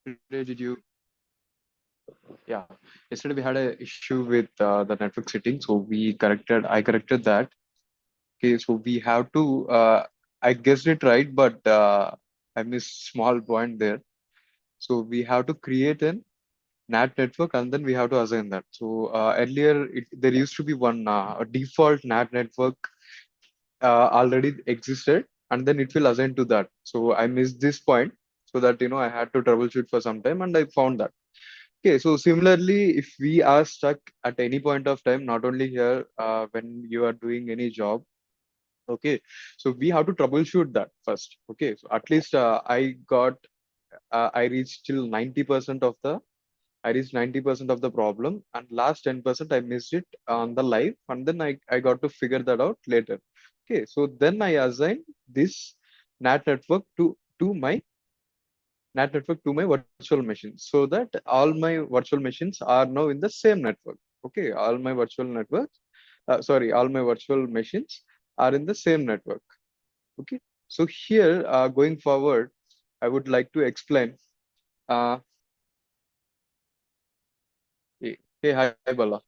yesterday did you? Yeah, yesterday we had a issue with the network setting, so I corrected that. Okay, so we have to. I guessed it right, but I missed small point there. So we have to create an NAT network and then we have to assign that. So earlier there used to be one a default NAT network already existed, and then it will assign to that. So I missed this point, so that I had to troubleshoot for some time, and I found that. Okay, so similarly, if we are stuck at any point of time, not only here, when you are doing any job, okay, so we have to troubleshoot that first. Okay, so at least I reached till 90% of the I reached 90% of the problem, and last 10% I missed it on the live, and then I got to figure that out later. Okay, so then I assigned this NAT network to my NAT network to my virtual machine, so that all my virtual machines are now in the same network. Okay, all my virtual machines are in the same network. Okay, so here going forward, I would like to explain. Uh, hey, hi Bala.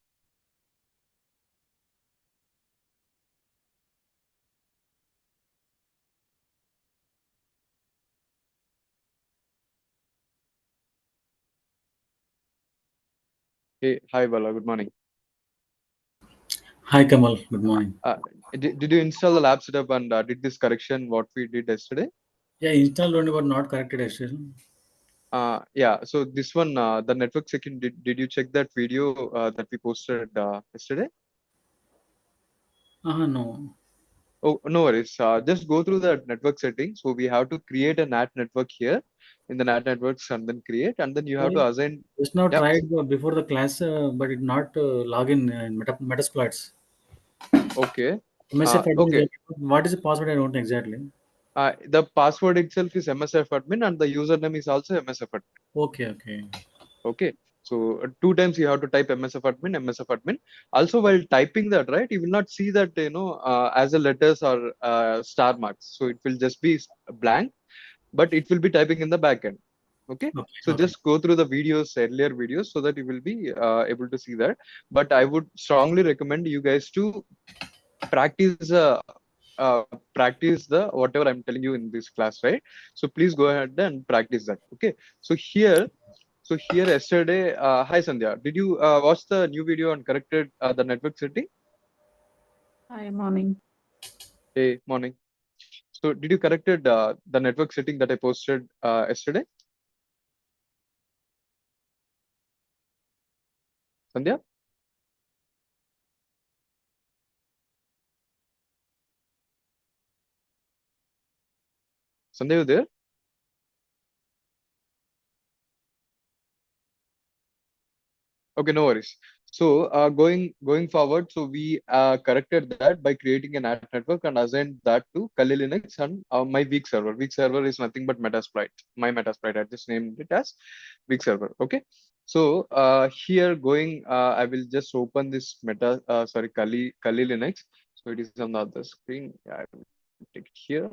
Hey, hi Bala. Good morning. Hi Kamal, good morning. Uh, did you install the lab setup and did this correction what we did yesterday? Yeah, installed only but not corrected actually. Yeah, so this one, the network second, did you check that video that we posted yesterday? No. Oh, no worries. Just go through the network settings. So we have to create a NAT network here in the NAT networks and then create, and then you have I to assign. just now Yeah, tried before the class, but it not login in Metasploits. okay. MSF admin Okay. is what is the password? I don't know exactly. The password itself is MSF admin and the username is also MSF admin. Okay, okay. Okay. So two times you have to type MSF admin, MSF admin. Also, while typing that, right, you will not see that, as a letters or star marks. So it will just be blank, but it will be typing in the backend. Okay. Okay, So okay. just go through the earlier videos, so that you will be able to see that. But I would strongly recommend you guys to practice practice the whatever I'm telling you in this class, right? So please go ahead and practice that. Okay. So here yesterday, hi Sandhya, did you watch the new video and corrected the network setting? Hi, morning. Hey, morning. So did you corrected the network setting that I posted yesterday, Sandhya? Sandhya, you there? Okay, no worries. So going forward, so we corrected that by creating an ad network and assigned that to Kali Linux and my weak server. Weak server is nothing but Metasploit. My Metasploit. I just named it as weak server. Okay. So here going, I will just open this Kali Linux. So it is on the other screen. Yeah, I will take it here.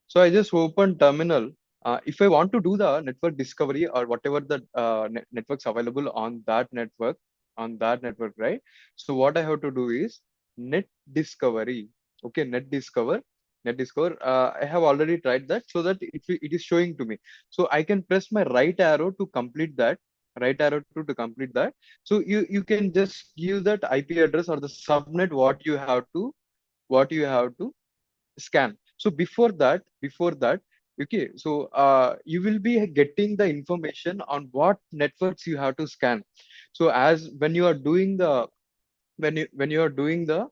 So I just open terminal. If I want to do the network discovery or whatever the networks available on that network, right? So what I have to do is net discovery. Okay, net discover. I have already tried that, so that it is showing to me. So I can press my right arrow to complete that. Right arrow to complete that. So you can just give that IP address or the subnet what you have to scan. So before that, okay, so you will be getting the information on what networks you have to scan. So as when you are doing the when you are doing the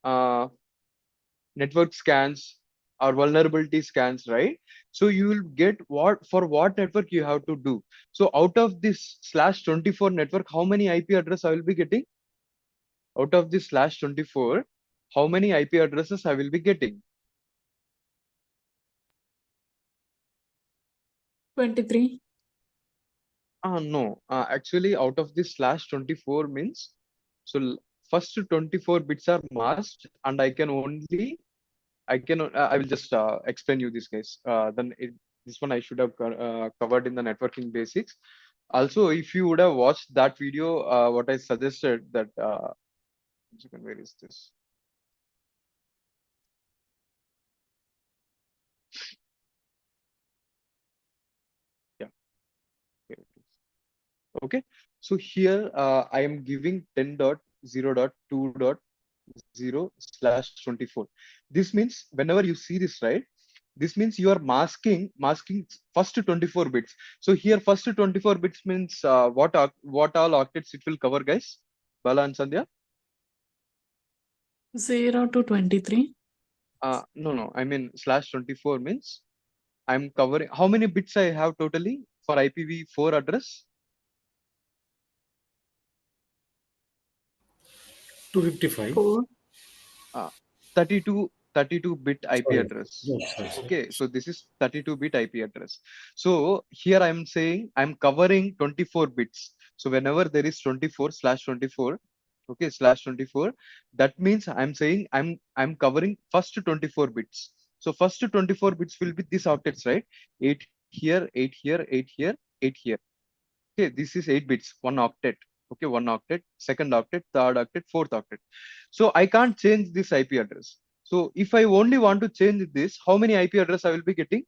uh, network scans or vulnerability scans, right? So you will get what network you have to do. So out of this /24 network, how many IP address I will be getting? Out of this /24, how many IP addresses I will be getting? 23. No. Actually, out of this /24 means, so first 24 bits are masked, and I will just explain you this case. This one I should have covered in the networking basics. Also, if you would have watched that video, what I suggested that, one second, where is this? Yeah, here it is. Okay. So here I am giving 10.0.2.0/24. This means whenever you see this, right? This means you are masking first 24 bits. So here first 24 bits means what all octets it will cover, guys? Bala and Sandhya? 0 to 23. No, no. I mean /24 means I'm covering how many bits I have totally for IPv4 address? 255. 4. uh, 32-bit IP Sorry. address. Yes, sorry, sorry. Okay, so this is 32-bit IP address. So here I'm saying I'm covering 24 bits. So whenever there is 24/24, okay, /24, that means I'm saying I'm covering first 24 bits. So first 24 bits will be these octets, right? 8 here, 8 here, 8 here, 8 here. Okay, this is 8 bits, one octet. Okay, one octet, second octet, third octet, fourth octet. So I can't change this IP address. So if I only want to change this, how many IP address I will be getting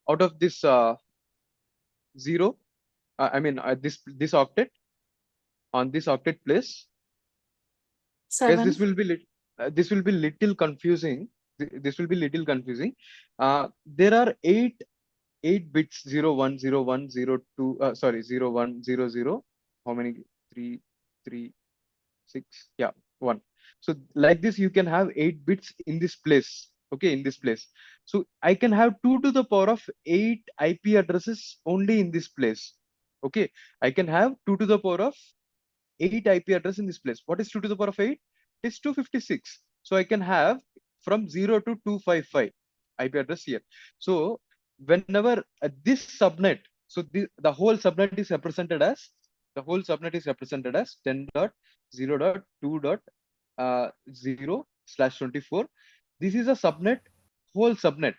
out of this zero? I mean this octet on this octet place. Guys, 7. this will be little confusing. This will be little confusing. There are eight bits, 0 1 0 1 0 2, sorry, 0 1 0 0. How many? Three, three, 6, yeah, 1. So like this you can have 8 bits in this place. Okay, in this place. So I can have 2 to the power of 8 IP addresses only in this place. Okay, I can have 2 to the power of 8 IP address in this place. What is 2 to the power of 8? It's 256. So I can have from 0 to 255 IP address here. So whenever this subnet, so the whole subnet is represented as, 10.0.2.0/24. This is a subnet, whole subnet.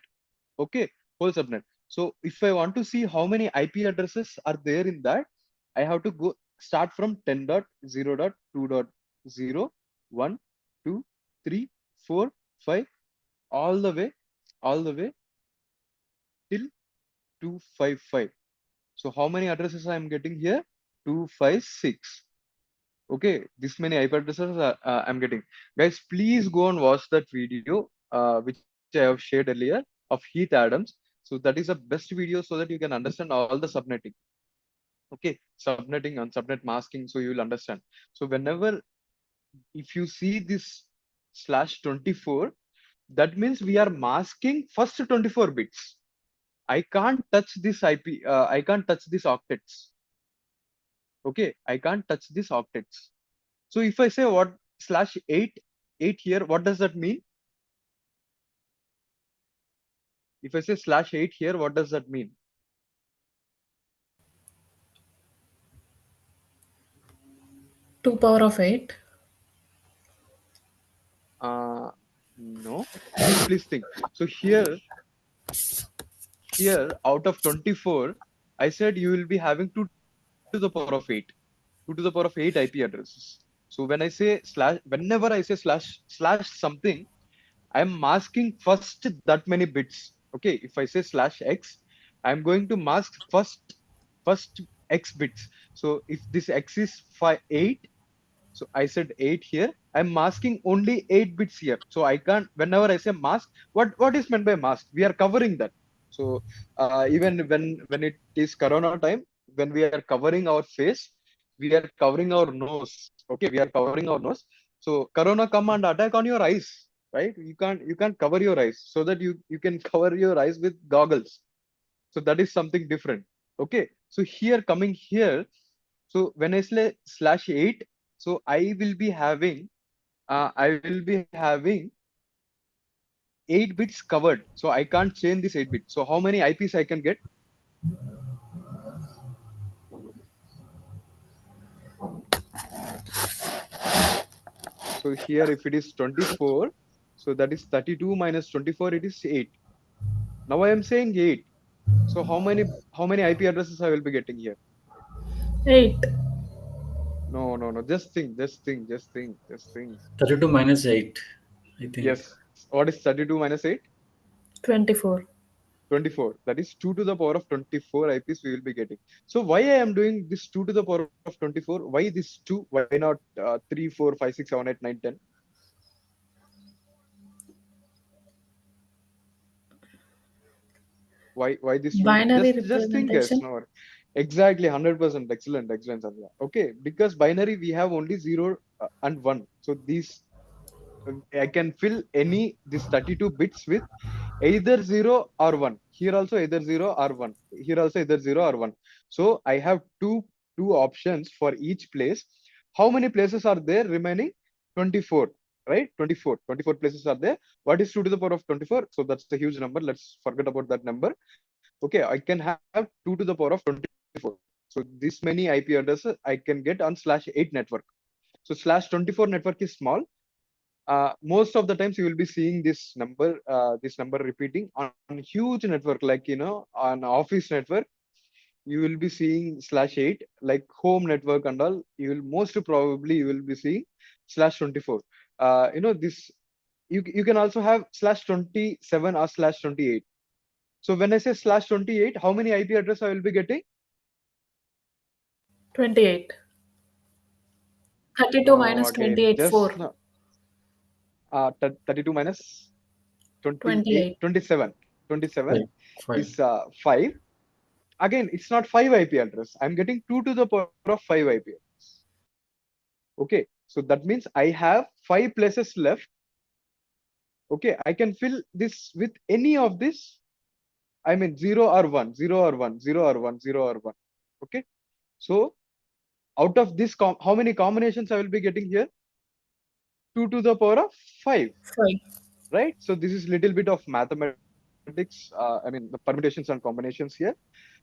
Okay, whole subnet. So if I want to see how many IP addresses are there in that, I have to go start from 10.0.2.0, 2, 3, 4, 5, all the way, all the way till 255. So how many addresses I am getting here? 256. Okay, this many IP addresses I'm getting. Guys, please go and watch that video, which I have shared earlier of Heath Adams. So that is the best video so that you can understand all the subnetting. Okay, subnetting and subnet masking, so you will understand. So whenever, if you see this /24, that means we are masking first 24 bits. I can't touch this IP. I can't touch these octets. Okay, I can't touch these octets. So if I say what /8, 8 here, what does that mean? If I say /8 here, what does that mean? 2 power of 8. Uh, no. Guys, please think. So here out of 24, I said you will be having 2 to the power of 8. 2 to the power of 8 IP addresses. So when I say whenever I say slash something, I'm masking first that many bits. Okay, if I say /x, I'm going to mask first x bits. So if this x is 8, so I said 8 here. I'm masking only 8 bits here. So I can't, whenever I say mask, what is meant by mask? We are covering that. So even when it is Corona time, when we are covering our face, we are covering our nose. Okay, we are covering our nose. So Corona come and attack on your eyes, right? You can't cover your eyes so that you can cover your eyes with goggles. So that is something different. Okay, so here coming here, so when I say /8, so I will be having 8 bits covered. So I can't change this 8 bits. So how many IPs I can get? So here if it is 24, so that is 32 minus 24, it is 8. Now I am saying 8. So how many IP addresses I will be getting here? 8. No, no, no. Just think, just think, just think, just think. 32 minus 8, I think. Yes. What is 32 minus 8? 24. 24. That is 2 to the power of 24 IPs we will be getting. So why I am doing this 2 to the power of 24? Why this 2? Why not 3, 4, 5, 6, 7, 8, 9, 10? Why this 2? Binary Just think, guys. representation. No. Exactly, 100%. Excellent, excellent, Sandhya. Okay, because binary we have only 0 and 1. So these I can fill any this 32 bits with either 0 or 1. Here also either 0 or 1. Here also either 0 or 1. So I have two options for each place. How many places are there remaining? 24, right? 24 places are there. What is 2 to the power of 24? So that's a huge number. Let's forget about that number. Okay, I can have 2 to the power of 24. So this many IP addresses I can get on /8 network. So /24 network is small. Most of the times you will be seeing this number repeating on huge network, like on office network. You will be seeing /8, like home network and all. Most probably you will be seeing /24. This you can also have /27 or /28. So when I say /28, how many IP address I will be getting? 28. 32 No, minus again, 28, just 4. no. 32 minus 28, 28. 27. 27 5. 5. is 5. Again, it's not 5 IP address. I'm getting 2 to the power of 5 IP address. Okay, so that means I have 5 places left. Okay, I can fill this with any of this. I mean 0 or 1, 0 or 1, 0 or 1, 0 or 1. Okay, so out of this, how many combinations I will be getting here? 2 to the power of 5, 5. right? So this is little bit of mathematics. I mean the permutations and combinations here.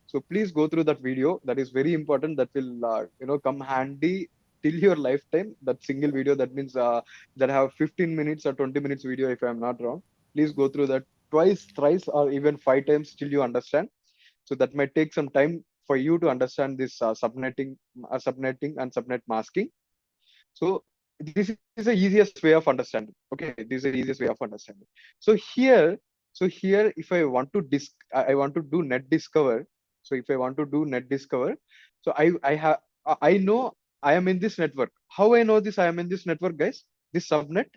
So please go through that video. That is very important. That will come handy till your lifetime. That single video, that means that have 15 minutes or 20 minutes video, if I'm not wrong. Please go through that twice, thrice, or even 5 times till you understand. So that might take some time for you to understand this subnetting and subnet masking. So this is the easiest way of understanding. Okay, this is the easiest way of understanding. So here, if I want to I want to do net discover. So if I want to do net discover, so I know I am in this network. How I know this I am in this network, guys? This subnet.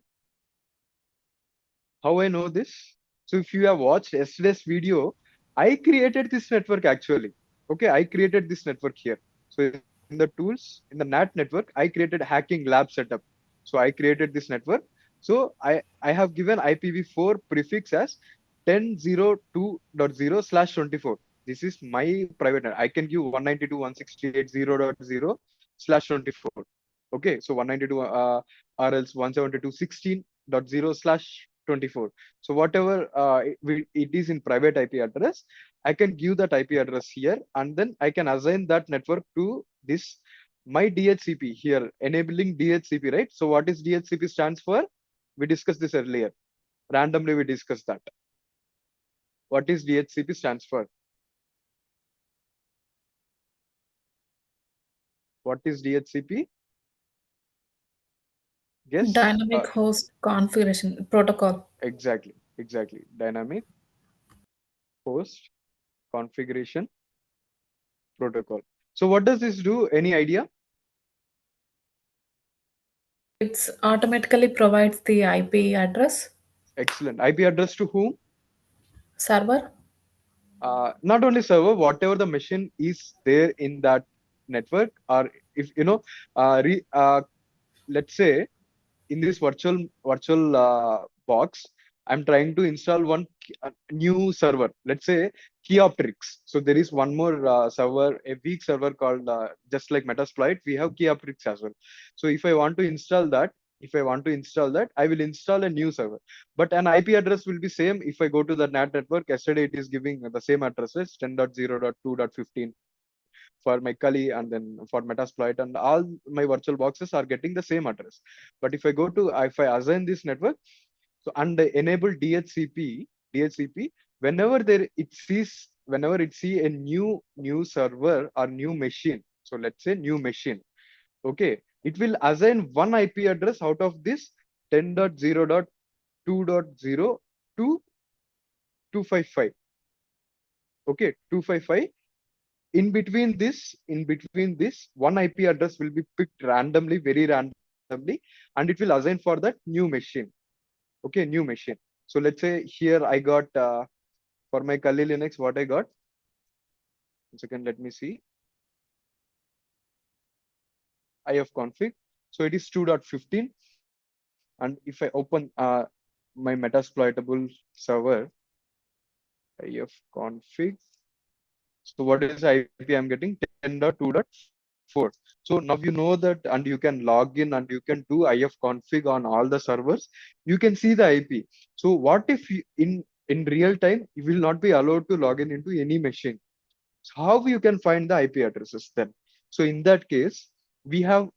How I know this? So if you have watched yesterday's video, I created this network actually. Okay, I created this network here. So in the tools, in the NAT network, I created hacking lab setup. So I created this network. So I have given IPv4 prefix as 10.02.0/24. This is my private net. I can give 192.168.0.0/24. Okay, so 192 or else 172.16.0/24. So whatever it is in private IP address, I can give that IP address here, and then I can assign that network to this my DHCP here, enabling DHCP, right? So what is DHCP stands for? We discussed this earlier. Randomly we discussed that. What is DHCP stands for? What is DHCP? Guess. Dynamic host configuration protocol. Exactly. Dynamic host configuration protocol. So what does this do? Any idea? It automatically provides the IP address. Excellent. IP address to whom? Server. Not only server, whatever the machine is there in that network, or if let's say in this virtual box, I'm trying to install one new server. Let's say Keyoptrix. So there is one more server, a weak server called just like Metasploit. We have Keyoptrix as well. So if I want to install that, I will install a new server. But an IP address will be same. If I go to the NAT network, yesterday it is giving the same addresses 10.0.2.15 for my Kali, and then for Metasploit, and all my virtual boxes are getting the same address. But if I assign this network, so and I enable DHCP, whenever whenever it see a new server or new machine, so let's say new machine, okay, it will assign one IP address out of this 10.0.2.0 to 255. Okay, 255. In between this one IP address will be picked randomly, very randomly, and it will assign for that new machine. Okay, new machine. So let's say here I got for my Kali Linux, what I got. 1 second, let me see. ifconfig. So it is 2.15. And if I open my Metasploitable server, ifconfig. So what is the IP I'm getting? 10.2.4. So now you know that, and you can log in and you can do ifconfig on all the servers. You can see the IP. So what if in real time you will not be allowed to log in into any machine? So how you can find the IP addresses then? So in that case, we have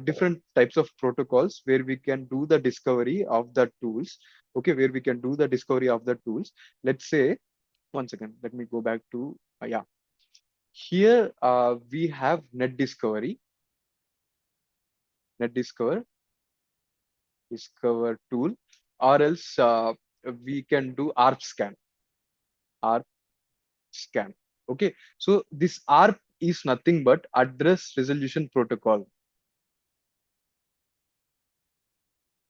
different types of protocols where we can do the discovery of the tools. Okay, where we can do the discovery of the tools. Let's say, 1 second, let me go back to yeah. Here we have net discovery, net discover tool, or else we can do ARP scan. Okay, so this ARP is nothing but address resolution protocol.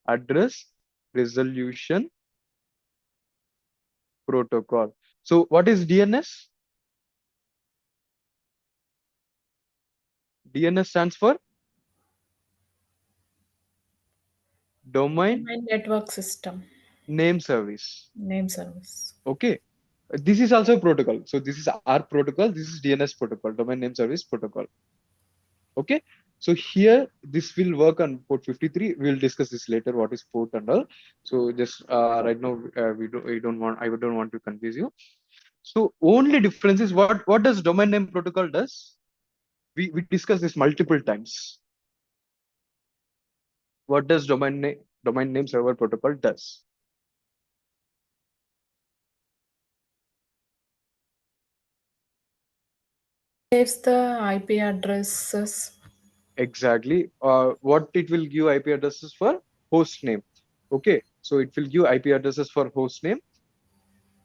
Address resolution protocol. So what is DNS? DNS stands for domain Domain network system, name service. name service. Okay, this is also a protocol. So this is ARP protocol. This is DNS protocol, domain name service protocol. Okay, so here this will work on port 53. We'll discuss this later. What is port and all. So just right now we don't want, I don't want to confuse you. So only difference is what does domain name protocol does? We discussed this multiple times. What does domain name server protocol does? Saves the IP addresses. Exactly. What it will give IP addresses for host name. Okay, so it will give IP addresses for host name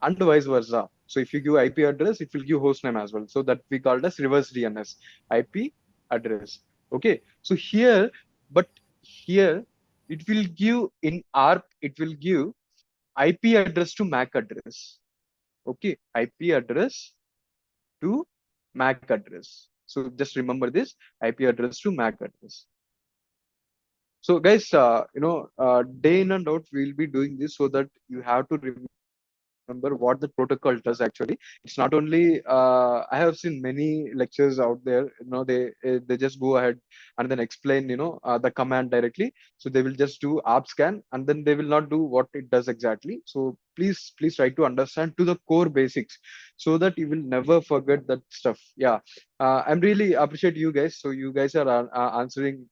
and vice versa. So if you give IP address, it will give host name as well. So that we called as reverse DNS, IP address. Okay, so here, but here it will give in ARP, it will give IP address to MAC address. Okay, IP address to MAC address. So just remember this, IP address to MAC address. So guys, day in and out, we'll be doing this so that you have to remember what the protocol does actually. It's not only, I have seen many lectures out there, they just go ahead and then explain, the command directly. So they will just do app scan and then they will not do what it does exactly. So please try to understand to the core basics so that you will never forget that stuff. Yeah, I'm really appreciate you guys. So you guys are answering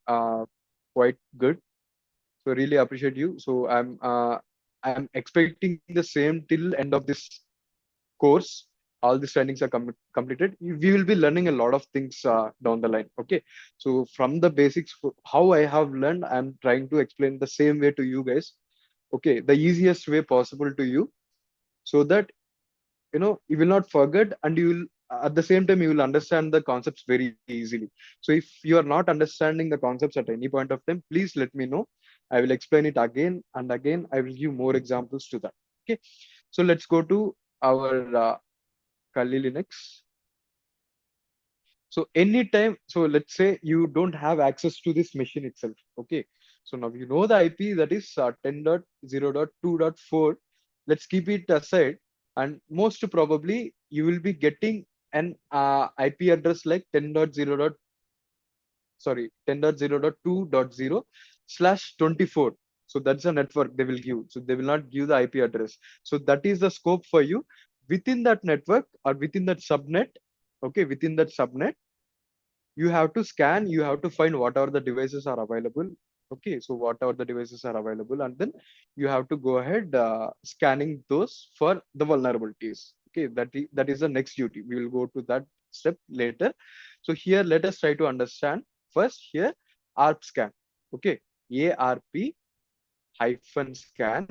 quite good. So really appreciate you. So I'm expecting the same till end of this course. All these trainings are completed. We will be learning a lot of things down the line. Okay. So from the basics, how I have learned, I'm trying to explain the same way to you guys. Okay, the easiest way possible to you, so that you will not forget, and you will at the same time you will understand the concepts very easily. So if you are not understanding the concepts at any point of time, please let me know. I will explain it again and again. I will give more examples to that. Okay, so let's go to our Kali Linux. So anytime, so let's say you don't have access to this machine itself. Okay, so now you know the IP, that is 10.0.2.4. Let's keep it aside, and most probably you will be getting an IP address like 10.0.2.0/24. So that's a network they will give. So they will not give the IP address. So that is the scope for you within that network or within that subnet. Okay, within that subnet, you have to scan, you have to find what are the devices are available. Okay, so whatever the devices are available, and then you have to go ahead scanning those for the vulnerabilities. Okay, that is the next duty. We will go to that step later. So here, let us try to understand first here ARP scan. Okay, ARP hyphen scan,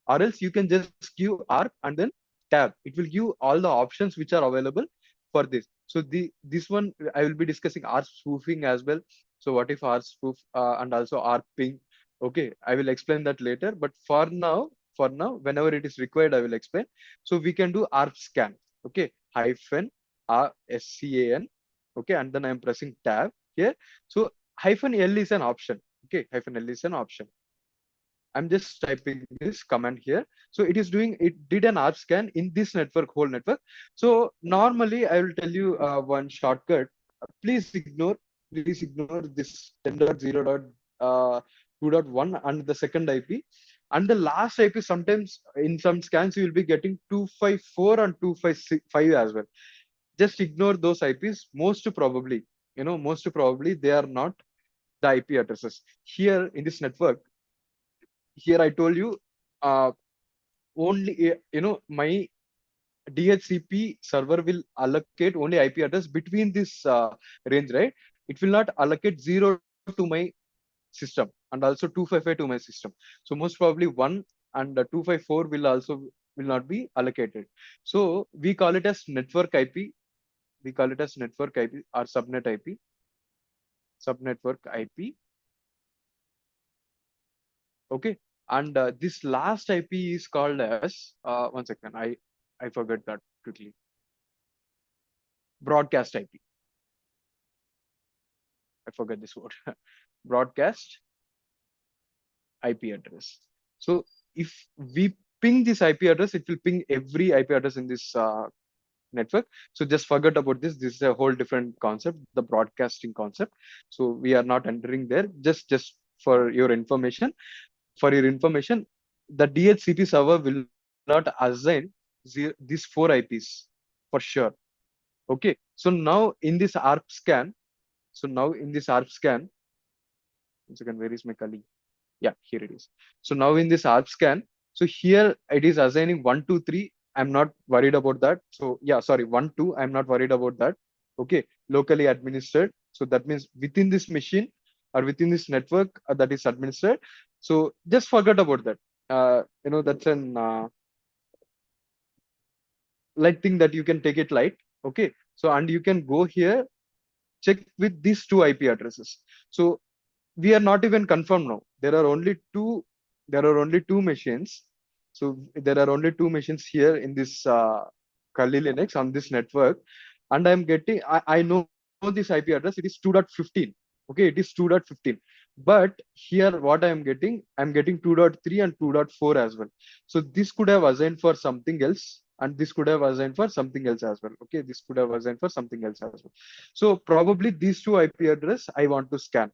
or else you can just give ARP and then tab. It will give all the options which are available for this. So this one I will be discussing ARP spoofing as well. So what if ARP spoof and also ARP ping? Okay, I will explain that later. But for now, whenever it is required, I will explain. So we can do ARP scan. Okay, hyphen scan. Okay, and then I'm pressing tab here. So hyphen L is an option. Okay, hyphen L is an option. I'm just typing this command here. So it did an ARP scan in this network, whole network. So normally I will tell you one shortcut. Please ignore this 10.0.2.1 and the second IP. And the last IP, sometimes in some scans, you will be getting 254 and 255 as well. Just ignore those IPs. Most probably they are not the IP addresses. Here in this network, here I told you uh, only my DHCP server will allocate only IP address between this range, right? It will not allocate 0 to my system and also 255 to my system. So most probably 1 and 254 will not be allocated. So we call it as network IP. We call it as network IP or subnet IP, subnetwork IP. Okay, and this last IP is called as one second. I forgot that quickly. Broadcast IP. I forget this word. Broadcast IP address. So if we ping this IP address, it will ping every IP address in this network. So just forget about this. This is a whole different concept, the broadcasting concept. So we are not entering there. Just for your information. For your information, the DHCP server will not assign these four IPs for sure. Okay. So now in this ARP scan, once again, where is my colleague? Yeah, here it is. So now in this ARP scan, so here it is assigning 1, 2, 3. I'm not worried about that. So yeah, sorry, 1, 2. I'm not worried about that. Okay, locally administered. So that means within this machine or within this network that is administered. So just forget about that. That's an light thing that you can take it light. Okay, so and you can go here, check with these two IP addresses. So we are not even confirmed now. There are only two machines. So there are only two machines here in this Kali Linux on this network. And I know this IP address, it is 2.15. Okay, it is 2.15. But here what I'm getting 2.3 and 2.4 as well. So this could have assigned for something else. And this could have assigned for something else as well. Okay, this could have assigned for something else as well. So probably these two IP address I want to scan.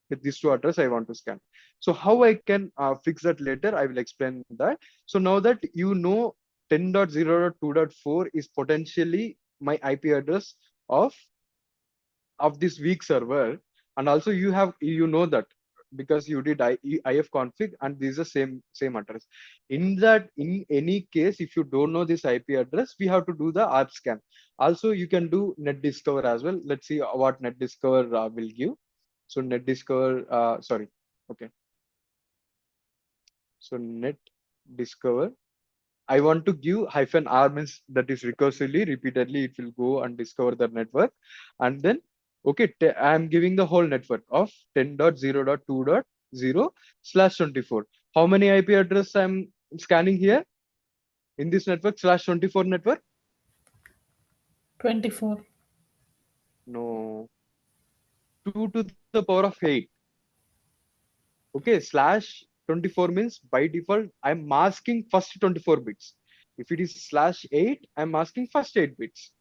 With these two address I want to scan. So how I can fix that later, I will explain that. So now that you know 10.0.2.4 is potentially my IP address of this weak server, and also you know that because you did ifconfig and this is the same address. In any case, if you don't know this IP address, we have to do the ARP scan. Also you can do net discover as well. Let's see what net discover will give. So net discover, sorry. Okay. So net discover. I want to give hyphen R means that is recursively, repeatedly, it will go and discover the network. And then, okay, I'm giving the whole network of 10.0.2.0/24. How many IP address I'm scanning here in this network /24 network? 24. No, 2 to the power of 8. Okay, /24 means by default, I'm masking first 24 bits. If it is /8, I'm masking first 8 bits.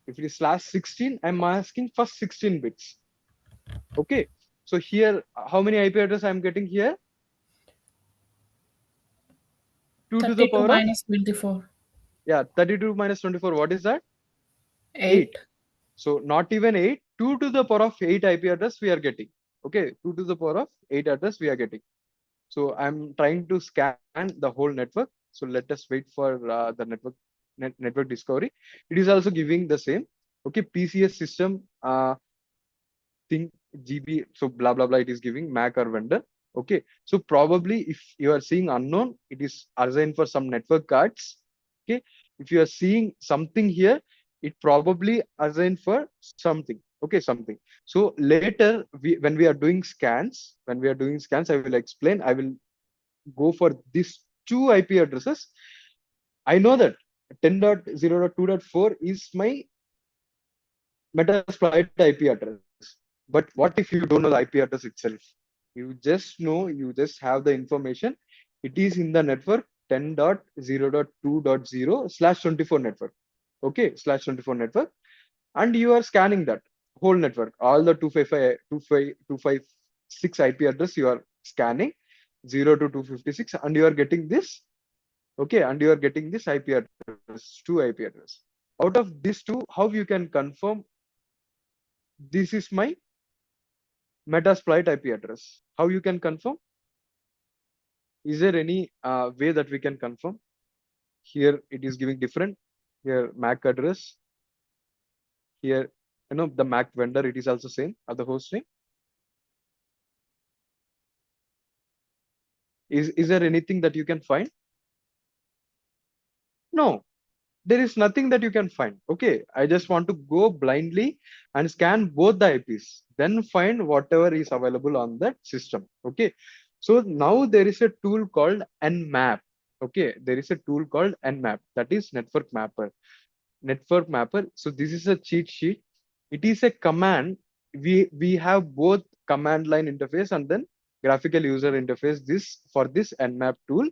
If it is /16, I'm masking first 16 bits. Okay, so here, how many IP address I'm getting here? 2 to the 32 power of, minus 24. yeah, 32 minus 24. What is that? 8. 8. So not even 8, 2 to the power of 8 IP address we are getting. Okay, 2 to the power of 8 address we are getting. So I'm trying to scan the whole network. So let us wait for the network discovery. It is also giving the same. Okay, PCS system thing GB. So blah blah blah. It is giving MAC or vendor. Okay, so probably if you are seeing unknown, it is assigned for some network cards. Okay, if you are seeing something here, it probably assigned for something. Okay, something. So later, when we are doing scans, I will explain. I will go for these two IP addresses. I know that 10.0.2.4 is my Metasploit IP address. But what if you don't know the IP address itself? You just have the information. It is in the network 10.0.2.0/24 network. Okay, /24 network. And you are scanning that whole network, all the 256 IP address you are scanning 0 to 256, and you are getting this. Okay, and you are getting this IP address, two IP address. Out of these two, how you can confirm this is my Metasploit IP address? How you can confirm? Is there any way that we can confirm? Here it is giving different. Here MAC address. Here, the MAC vendor, it is also same at the host name. Is there anything that you can find? No, there is nothing that you can find. Okay, I just want to go blindly and scan both the IPs, then find whatever is available on that system. Okay, so now there is a tool called Nmap. Okay, there is a tool called Nmap, that is network mapper. Network mapper. So this is a cheat sheet. It is a command. We have both command line interface and then graphical user interface. This for this Nmap tool,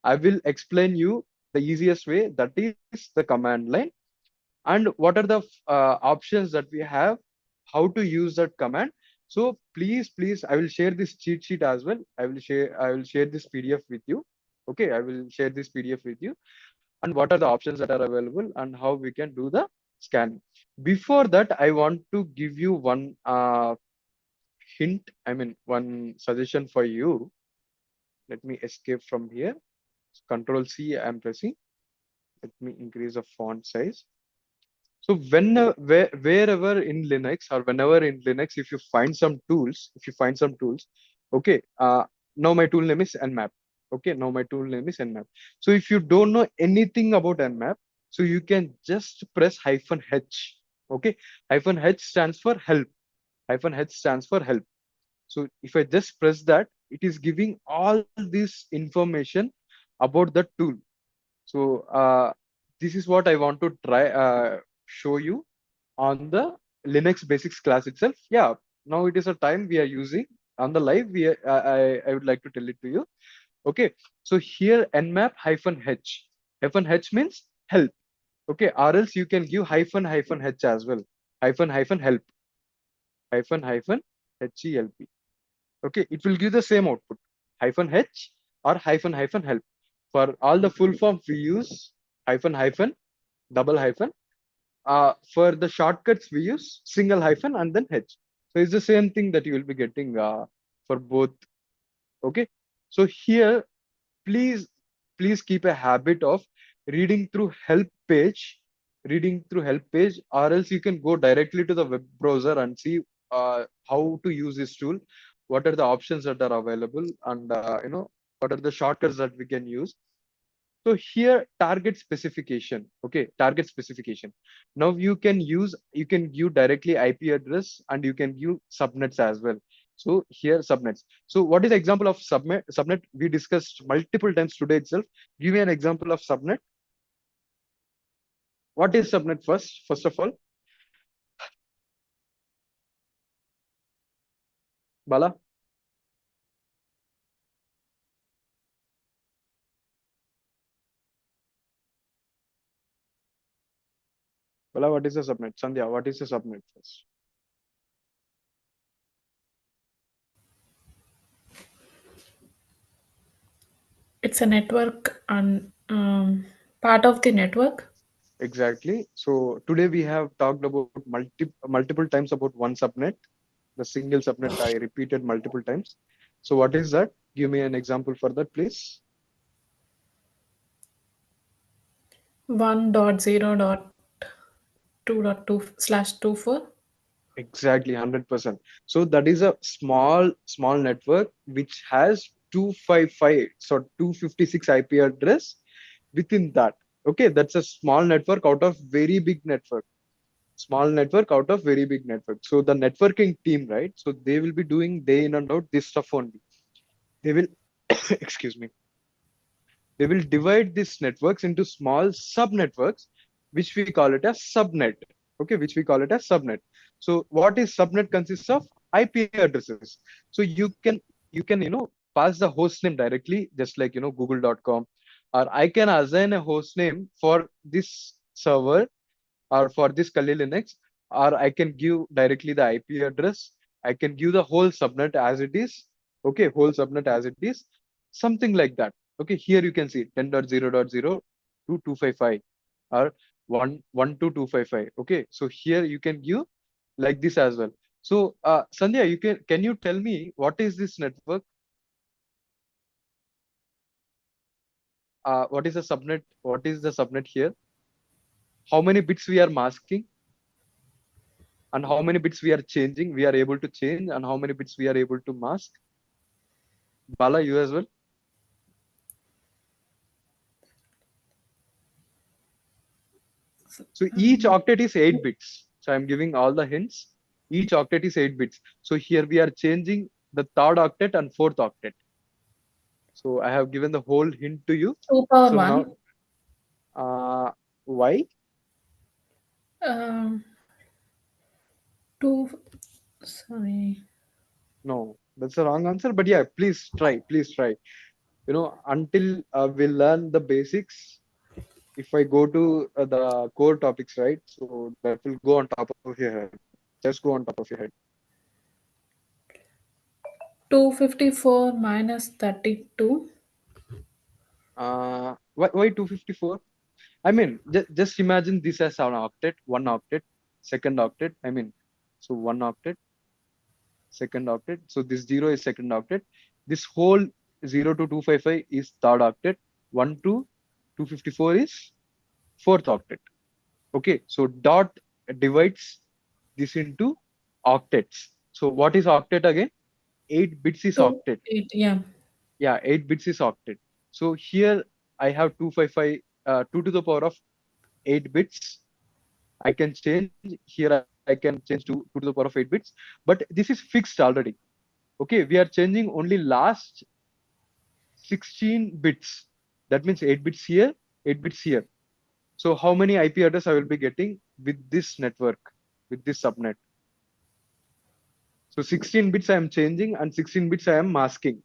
I will explain you the easiest way. That is the command line. And what are the options that we have, how to use that command. So please, I will share this cheat sheet as well. I will share this PDF with you. Okay, I will share this PDF with you, and what are the options that are available and how we can do the scanning. Before that, I want to give you one hint, I mean one suggestion for you. Let me escape from here. Control C I'm pressing. Let me increase the font size. So wherever in Linux, or whenever in Linux, if you find some tools, okay, now my tool name is Nmap. Okay, now my tool name is Nmap. So if you don't know anything about Nmap, so you can just press -H. Okay, -H stands for help. -H stands for help. So if I just press that, it is giving all this information about the tool. So this is what I want to try show you on the Linux basics class itself. Yeah, now it is a time we are using on the live. I would like to tell it to you. Okay, so here nmap -H. -H means help. Okay, or else you can give -H as well. Help. -help. Okay, it will give the same output. -H or -help. For all the full form we use hyphen, double hyphen. For the shortcuts we use single hyphen and then H. So it's the same thing that you will be getting for both. Okay. So here, please, please keep a habit of reading through help page, or else you can go directly to the web browser and see how to use this tool, what are the options that are available, and what are the shortcuts that we can use. So here target specification. Okay, target specification. Now you can give directly IP address and you can give subnets as well. So here subnets. So what is the example of subnet? We discussed multiple times today itself. Give me an example of subnet. What is subnet first? First of all, Bala. Bala, what is a subnet? Sandhya, what is a subnet first? It's a network and part of the network. Exactly. So today we have talked about multiple times about one subnet. The single subnet I repeated multiple times. So what is that? Give me an example for that, please. 1.0.2.2/24. Exactly, 100%. So that is a small network which has 255, so 256 IP address within that. Okay, that's a small network out of very big network. Small network out of very big network. So the networking team, right? So they will be doing day in and out this stuff only. They will, excuse me, they will divide these networks into small subnetworks, which we call it as subnet. Okay, which we call it as subnet. So what is subnet consists of IP addresses. So you can pass the host name directly, just like google.com, or I can assign a host name for this server or for this Kali Linux, or I can give directly the IP address. I can give the whole subnet as it is. Okay, whole subnet as it is, something like that. Okay, here you can see 10.0.0 to 255 or 1 to 255. Okay, so here you can give like this as well. So Sandhya, can you tell me what is this network? What is the subnet? What is the subnet here? How many bits we are masking? And how many bits we are able to change, and how many bits we are able to mask. Bala, you as well. So each octet is 8 bits, so I'm giving all the hints. Each octet is 8 bits, so here we are changing the third octet and fourth octet. So I have given the whole hint to you. 2 power So now 1. why? Um, 2. Sorry. No, that's the wrong answer, but yeah, please try, until we learn the basics. If I go to the core topics, right? So that will go on top of your head. Just go on top of your head. 254 minus 32. Why 254? I mean, just imagine this as an octet, one octet, second octet. I mean, so one octet, second octet. So this zero is second octet. This whole 0 to 255 is third octet. 1 to 254 is fourth octet. Okay, so dot divides this into octets. So what is octet again? 8 bits is 2, octet. 8. Yeah. Yeah, 8 bits is octet. So here I have 255, 2 to the power of 8 bits. I can change. Here I can change to 2 to the power of 8 bits. But this is fixed already. Okay, we are changing only last 16 bits. That means 8 bits here, 8 bits here. So how many IP address I will be getting with this network, with this subnet? So 16 bits I am changing and 16 bits I am masking.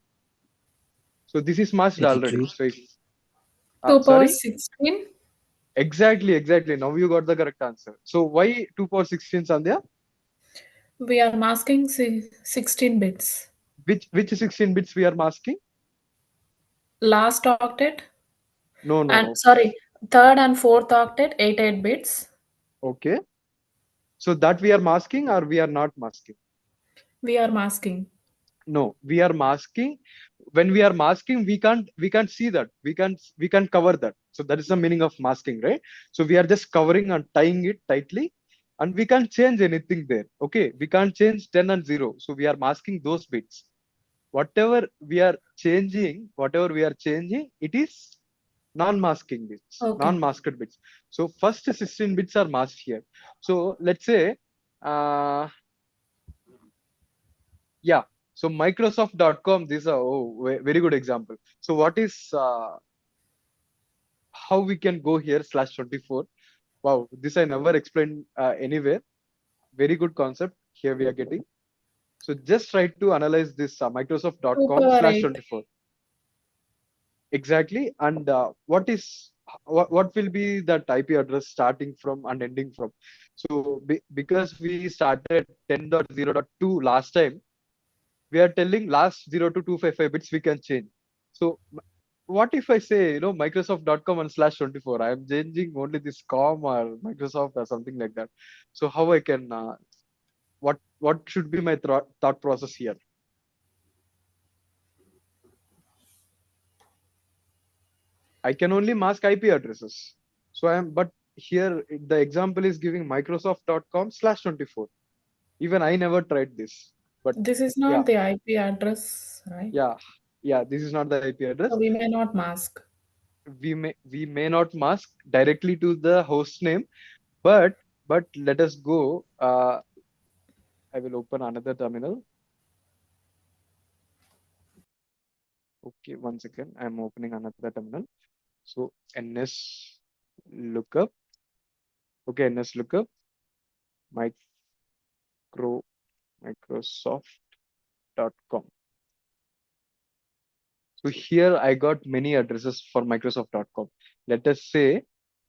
So this is masked already. 82. So if, 2 power sorry, 16. exactly. Now you got the correct answer. So why 2 power 16, Sandhya? We are masking 16 bits. Which 16 bits we are masking? Last octet. No, no, And no. sorry, third and fourth octet, 8 bits. Okay. So that we are masking or we are not masking? We are masking. No, we are masking. When we are masking, we can't see that. We can't cover that. So that is the meaning of masking, right? So we are just covering and tying it tightly, and we can't change anything there. Okay, we can't change 10 and 0. So we are masking those bits. Whatever we are changing, it is non-masking bits, Okay. non-masked bits. So first 16 bits are masked here. So let's say, uh, yeah. So Microsoft.com, this is a very good example. So what is how we can go here /24? Wow, this I never explained anywhere. Very good concept here we are getting. So just try to analyze this 2 Microsoft.com power slash 8. 24 exactly. And what will be that IP address starting from and ending from? So because we started 10.0.2 last time, we are telling last 0 to 255 bits we can change. So what if I say, Microsoft.com and /24? I am changing only this com or Microsoft or something like that. So how I can what should be my thought process here? I can only mask IP addresses. So but here the example is giving Microsoft.com/24. Even I never tried this, but This is yeah, not the IP address, right? yeah, yeah. This is not the IP address. So we may not mask. We may not mask directly to the host name, but let us go. I will open another terminal. Okay, one second. I'm opening another terminal. So ns lookup. Okay, ns lookup micro Microsoft.com. So here I got many addresses for Microsoft.com. Let us say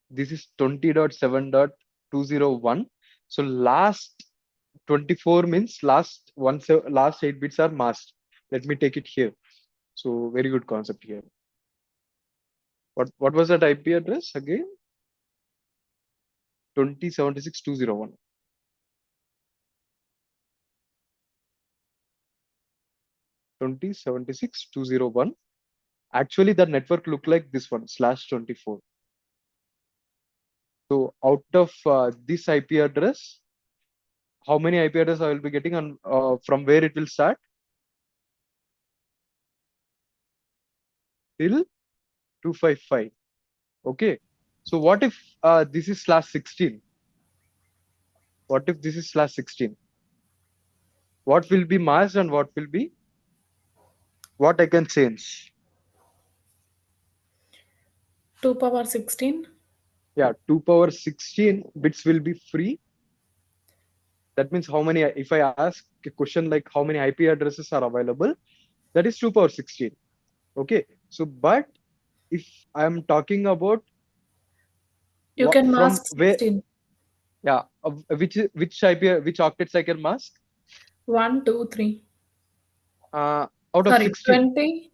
this is 20.7.201. So last 24 means last 8 bits are masked. Let me take it here. So very good concept here. What was that IP address again? 2076.201. 2076.201. Actually, the network looked like this one /24. So out of this IP address, how many IP address I will be getting, and from where it will start till 255. Okay. So what if this is /16? What if this is /16? What will be masked and what I can change? 2 power 16. Yeah, 2 power 16 bits will be free. That means how many, if I ask a question like how many IP addresses are available, that is 2 power 16. Okay. So, but if I'm talking about You what can from mask where, 16. yeah, which IP, which octets I can mask? 1, 2, 3. Out of Sorry, 16. 20.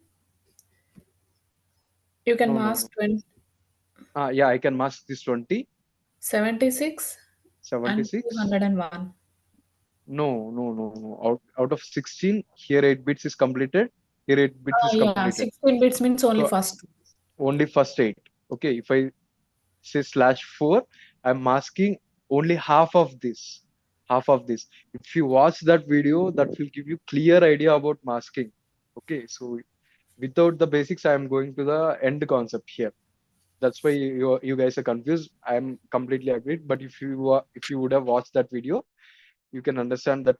You can No, no, mask no. 20, Yeah, I can mask this 20, 76 and 76. 201. No, no, no, no. Out of 16, here 8 bits is completed. Here 8 bits is Yeah, completed. 16 bits means only So first. only first 8. Okay, if I say /4, I'm masking only half of this. Half of this. If you watch that video, that will give you clear idea about masking. Okay, so without the basics, I'm going to the end concept here. That's why you guys are confused. I'm completely agreed. But if you would have watched that video, you can understand that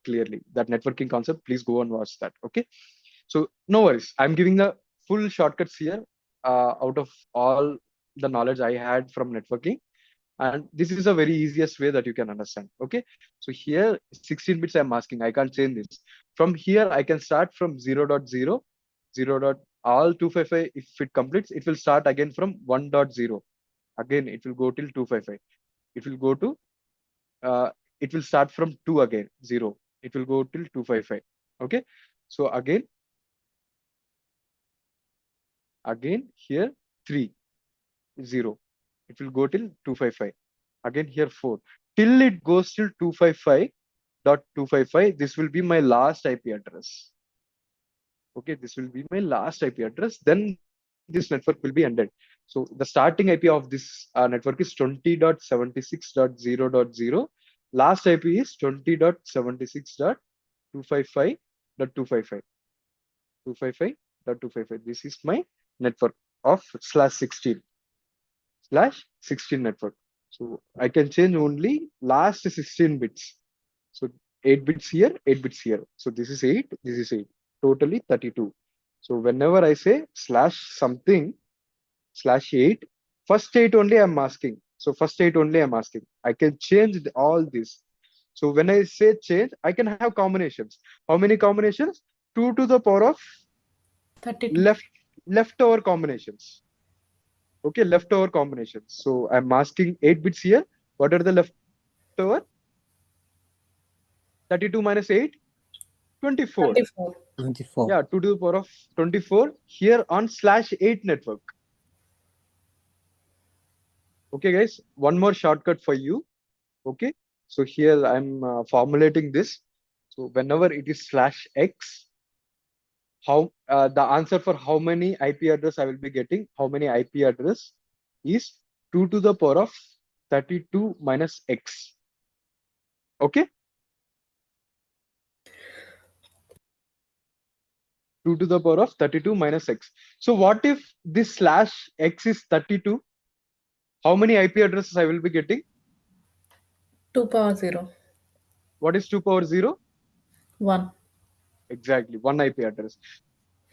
clearly. That networking concept, please go and watch that. Okay. So no worries. I'm giving the full shortcuts here out of all the knowledge I had from networking. And this is a very easiest way that you can understand. Okay. So here 16 bits I'm masking. I can't change this. From here, I can start from 0.0, 0 dot all 255. If it completes, it will start again from 1.0. Again, it will go till 255. It will go to uh, it will start from 2 again, 0. It will go till 255. Okay. So again here 3, 0. It will go till 255. Again here 4. Till it goes till 255.255. This will be my last IP address. Okay, this will be my last IP address. Then this network will be ended. So the starting IP of this network is 20.76.0.0. Last IP is 20.76.255.255. 255.255. This is my network of /16 network. So I can change only last 16 bits. So 8 bits here, 8 bits here. So this is 8, this is 8. Totally 32. So whenever I say /something /8, first 8 only I'm masking. So first 8 only I'm asking. I can change all this. So when I say change, I can have combinations. How many combinations? 2 to the power of 32. left leftover combinations. Okay, leftover combinations. So I'm masking 8 bits here. What are the leftover? 32 minus 8, 24. 24. 24. Yeah, 2 to the power of 24 here on /8 network. Okay, guys, one more shortcut for you. Okay, So here I'm formulating this. So whenever it is slash x, how the answer for how many IP address I will be getting, how many IP address is 2 to the power of 32 minus x. Okay, 2 to the power of 32 minus x. So what if this slash x is 32? How many IP addresses I will be getting? 2 power 0. What is 2 power 0? 1. Exactly, one IP address.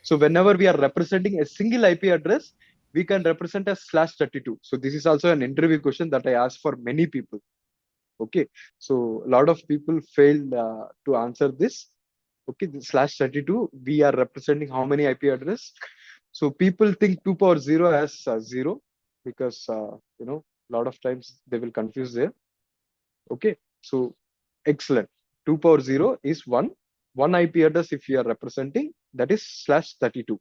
So whenever we are representing a single IP address, we can represent as slash 32. So this is also an interview question that I asked for many people. Okay, so a lot of people failed to answer this. Okay, the slash 32, we are representing how many IP address. So people think 2 power 0 as 0 because a lot of times they will confuse there. Okay, so excellent. 2 power 0 is 1. One IP address if you are representing, that is slash 32.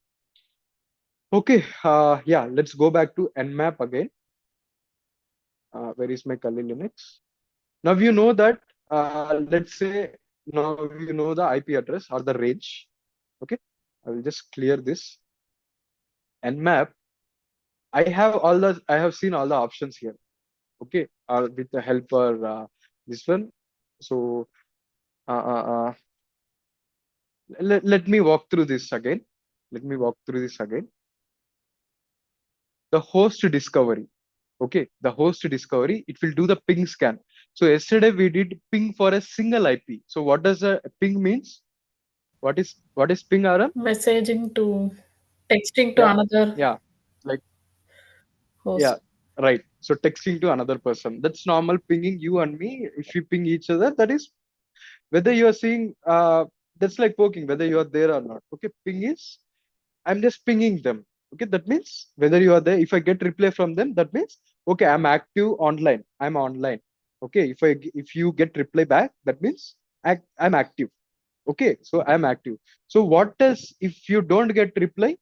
Okay, yeah, let's go back to nmap again. Where is my Kali Linux? Now you know that, let's say now you know the IP address or the range. Okay, I will just clear this. Nmap, I have seen all the options here. Okay, with the helper, this one. So uh, uh, uh, let me walk through this again. Let me walk through this again. The host discovery. Okay, the host discovery, it will do the ping scan. So yesterday we did ping for a single IP. So what does a ping means? What is ping, Aram? Messaging to texting to Yeah, another yeah, like yeah, host. right. So texting to another person. That's normal pinging you and me. If we ping each other, that is whether you are seeing. That's like poking, whether you are there or not. Okay, ping is I'm just pinging them. Okay, that means whether you are there, if I get reply from them, that means okay, I'm active online. I'm online. Okay, if you get reply back, that means I'm active. Okay, so I'm active. So what does if you don't get reply?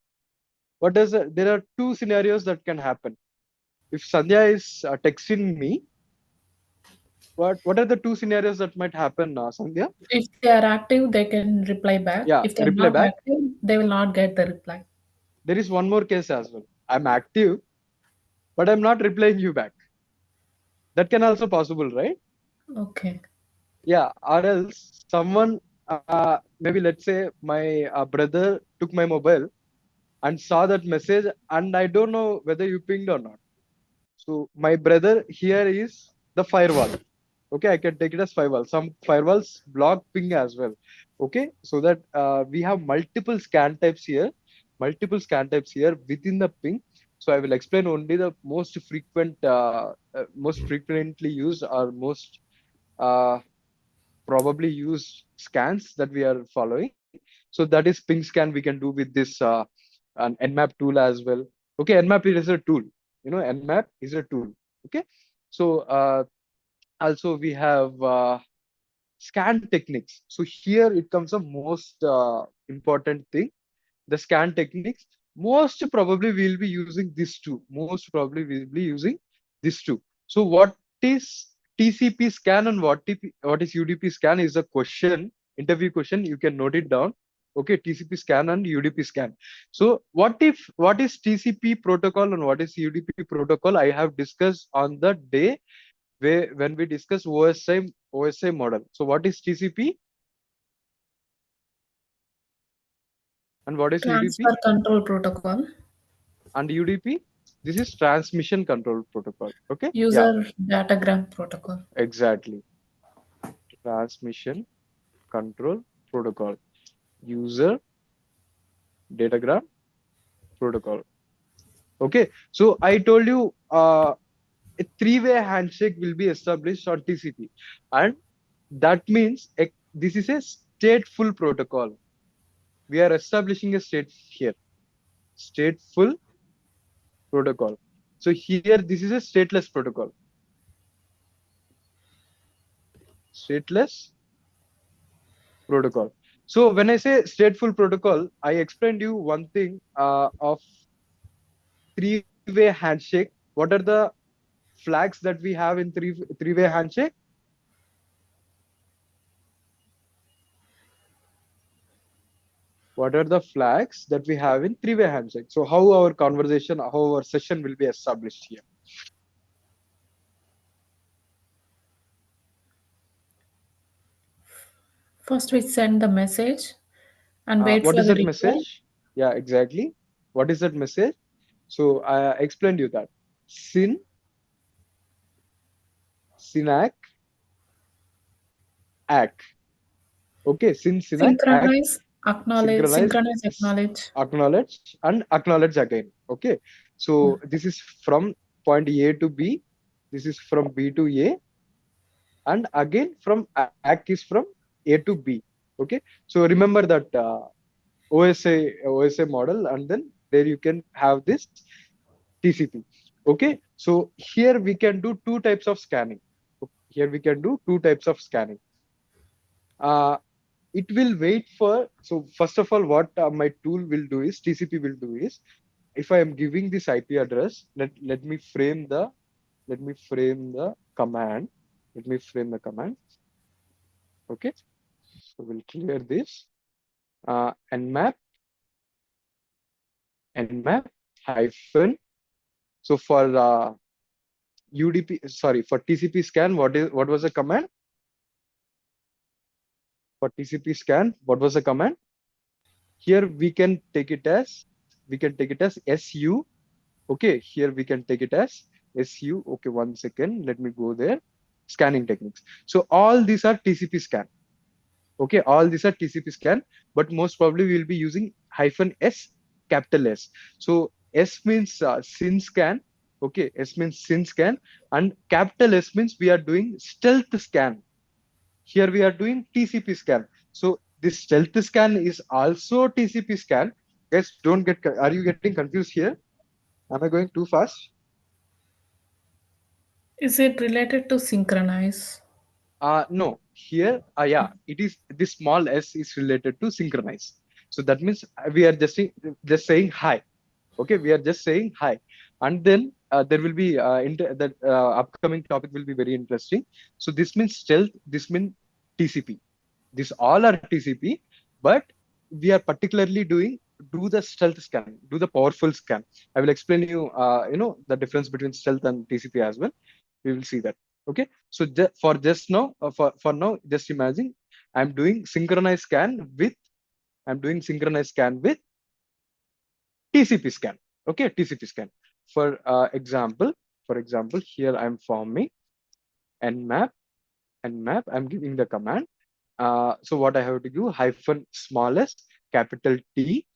What does there are two scenarios that can happen. If Sandhya is texting me, what are the two scenarios that might happen, Sandhya? If they are active, they can reply back. Yeah, If they're reply not back. active, they will not get the reply. There is one more case as well. I'm active, but I'm not replying you back. That can also possible, right? Okay. Yeah, or else someone, maybe let's say my brother took my mobile and saw that message, and I don't know whether you pinged or not. So my brother here is the firewall. Okay, I can take it as firewall. Some firewalls block ping as well. Okay, so that we have multiple scan types here within the ping. So I will explain only the most frequently used or most uh, probably used scans that we are following. So that is ping scan we can do with this an nmap tool as well. Okay, nmap is a tool. Nmap is a tool. Okay, so also we have scan techniques. So here it comes the most important thing, the scan techniques. Most probably we'll be using this two. Most probably we'll be using this two. So what is TCP scan and what is UDP scan is a question, interview question. You can note it down. Okay, TCP scan and UDP scan. So what is TCP protocol and what is UDP protocol? I have discussed on the day when we discuss OSI model. So what is TCP and what is UDP? Transfer control protocol. And UDP, this is transmission control protocol. Okay, yeah, User datagram protocol. exactly. Transmission control protocol, user datagram protocol. Okay, so I told you a three-way handshake will be established on TCP, and that means this is a stateful protocol. We are establishing a state here, stateful protocol. So here this is a stateless protocol, stateless protocol. So when I say stateful protocol, I explained you one thing of three-way handshake. What are the flags that we have in three-way handshake? What are the flags that we have in three-way handshake? So how our conversation, how our session will be established here? First, we send the message and wait What for is the that reply. message? Yeah, exactly. What is that message? So I explained you that. Sin, synac, act. Okay, sin, synac, act, Synchronize, acknowledge, synchronize, synchronize, acknowledge. acknowledge, and acknowledge again. Okay, Yeah. so this is from point A to B. This is from B to A, and again from act is from A to B. Okay, so remember that OSA model, and then there you can have this TCP. Okay, so here we can do two types of scanning. Here we can do two types of scanning. Uh, it will wait for, so first of all, what my tool will do is, TCP will do is, if I am giving this IP address, let me frame the, let me frame the command. Let me frame the command. Okay, so we'll clear this. Nmap, nmap hyphen. So for UDP, sorry, for TCP scan, what was the command? For TCP scan, what was the command? Here we can take it as, SU. Okay, here we can take it as SU. Okay, 1 second. Let me go there. Scanning techniques. So all these are TCP scan. Okay, all these are TCP scan, but most probably we will be using hyphen S, capital S. So S means SYN scan. Okay, S means SYN scan, and capital S means we are doing stealth scan. Here we are doing TCP scan. So this stealth scan is also TCP scan. Guys, don't get, are you getting confused here? Am I going too fast? Is it related to synchronize? No, here, yeah, it is, this small s is related to synchronize. So that means we are just saying hi. Okay, we are just saying hi, and then there will be that upcoming topic will be very interesting. So this means stealth. This means TCP. These all are TCP, but we are particularly do the stealth scan, do the powerful scan. I will explain you, the difference between stealth and TCP as well. We will see that. Okay, so for just now, for now, just imagine I'm doing synchronized scan with, I'm doing synchronized scan with TCP scan. Okay, TCP scan. For example, here I'm forming nmap, nmap. I'm giving the command. So what I have to do, hyphen smallest capital T,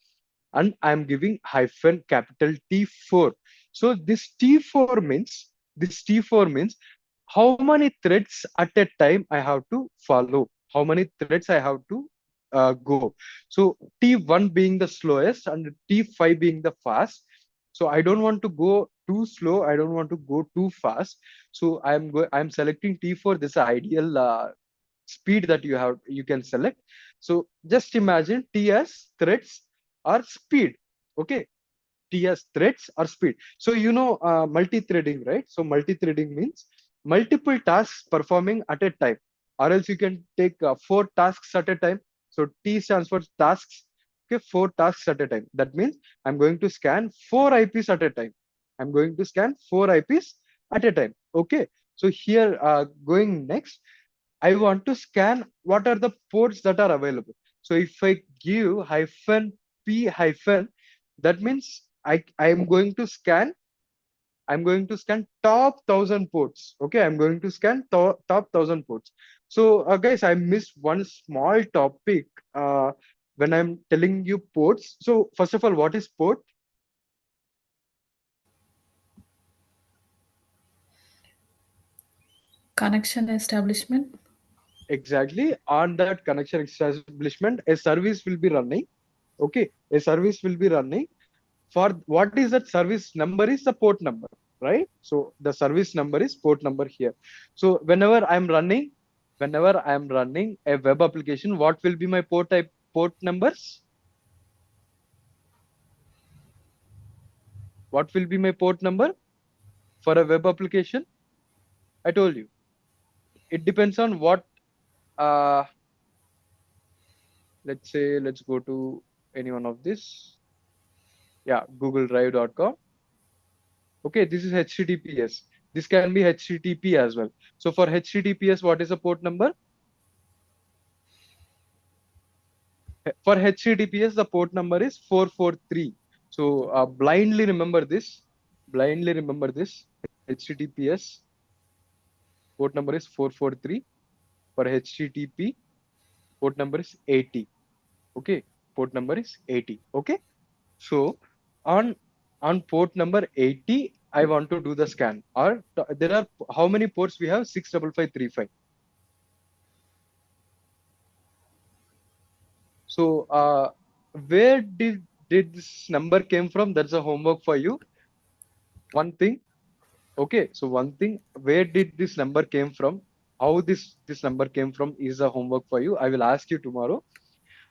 and I'm giving hyphen capital T4. So this T4 means how many threads at a time I have to follow, how many threads I have to go. So T1 being the slowest and T5 being the fast. So I don't want to go too slow. I don't want to go too fast. So I'm selecting T4. This is ideal speed that you can select. So just imagine T as threads or speed. Okay, T as threads or speed. So multi-threading, right? So multi-threading means multiple tasks performing at a time, or else you can take four tasks at a time. So T stands for tasks. Okay, four tasks at a time. That means I'm going to scan four IPs at a time. I'm going to scan four IPs at a time. Okay. So here, going next, I want to scan what are the ports that are available. So if I give hyphen P hyphen, that means I am going to scan, I'm going to scan top 1,000 ports. Okay, I'm going to scan top 1,000 ports. So guys, I missed one small topic when I'm telling you ports. So first of all, what is port? Connection establishment. Exactly. On that connection establishment, a service will be running. Okay, a service will be running. For what is that service number is the port number, right? So the service number is port number here. So whenever I'm running a web application, what will be my port type, port numbers? What will be my port number for a web application? I told you it depends on what, uh let's say, let's go to any one of this. Yeah, googledrive.com. Okay, this is HTTPS. This can be HTTP as well. So for HTTPS, what is the port number? For HTTPS, the port number is 443. So blindly remember this. Blindly remember this. HTTPS port number is 443. For HTTP, port number is 80. Okay, port number is 80. Okay, so on port number 80, I want to do the scan. Or there are how many ports we have? 65535. So where did this number came from? That's a homework for you. One thing. Okay, so one thing, where did this number came from? How this number came from is a homework for you. I will ask you tomorrow.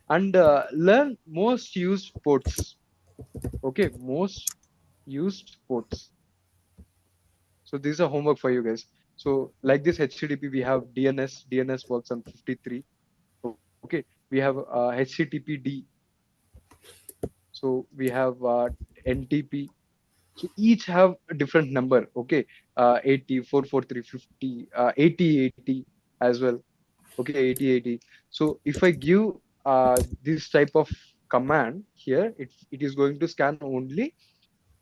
And learn most used ports. Okay, most used ports. So this is a homework for you guys. So like this HTTP, we have DNS. DNS works on 53. Okay, we have HTTPD. So we have NTP. So each have a different number. Okay, 80, 443, 50, 80, 80 as well. Okay, 80, 80. So if I give this type of command here, it is going to scan only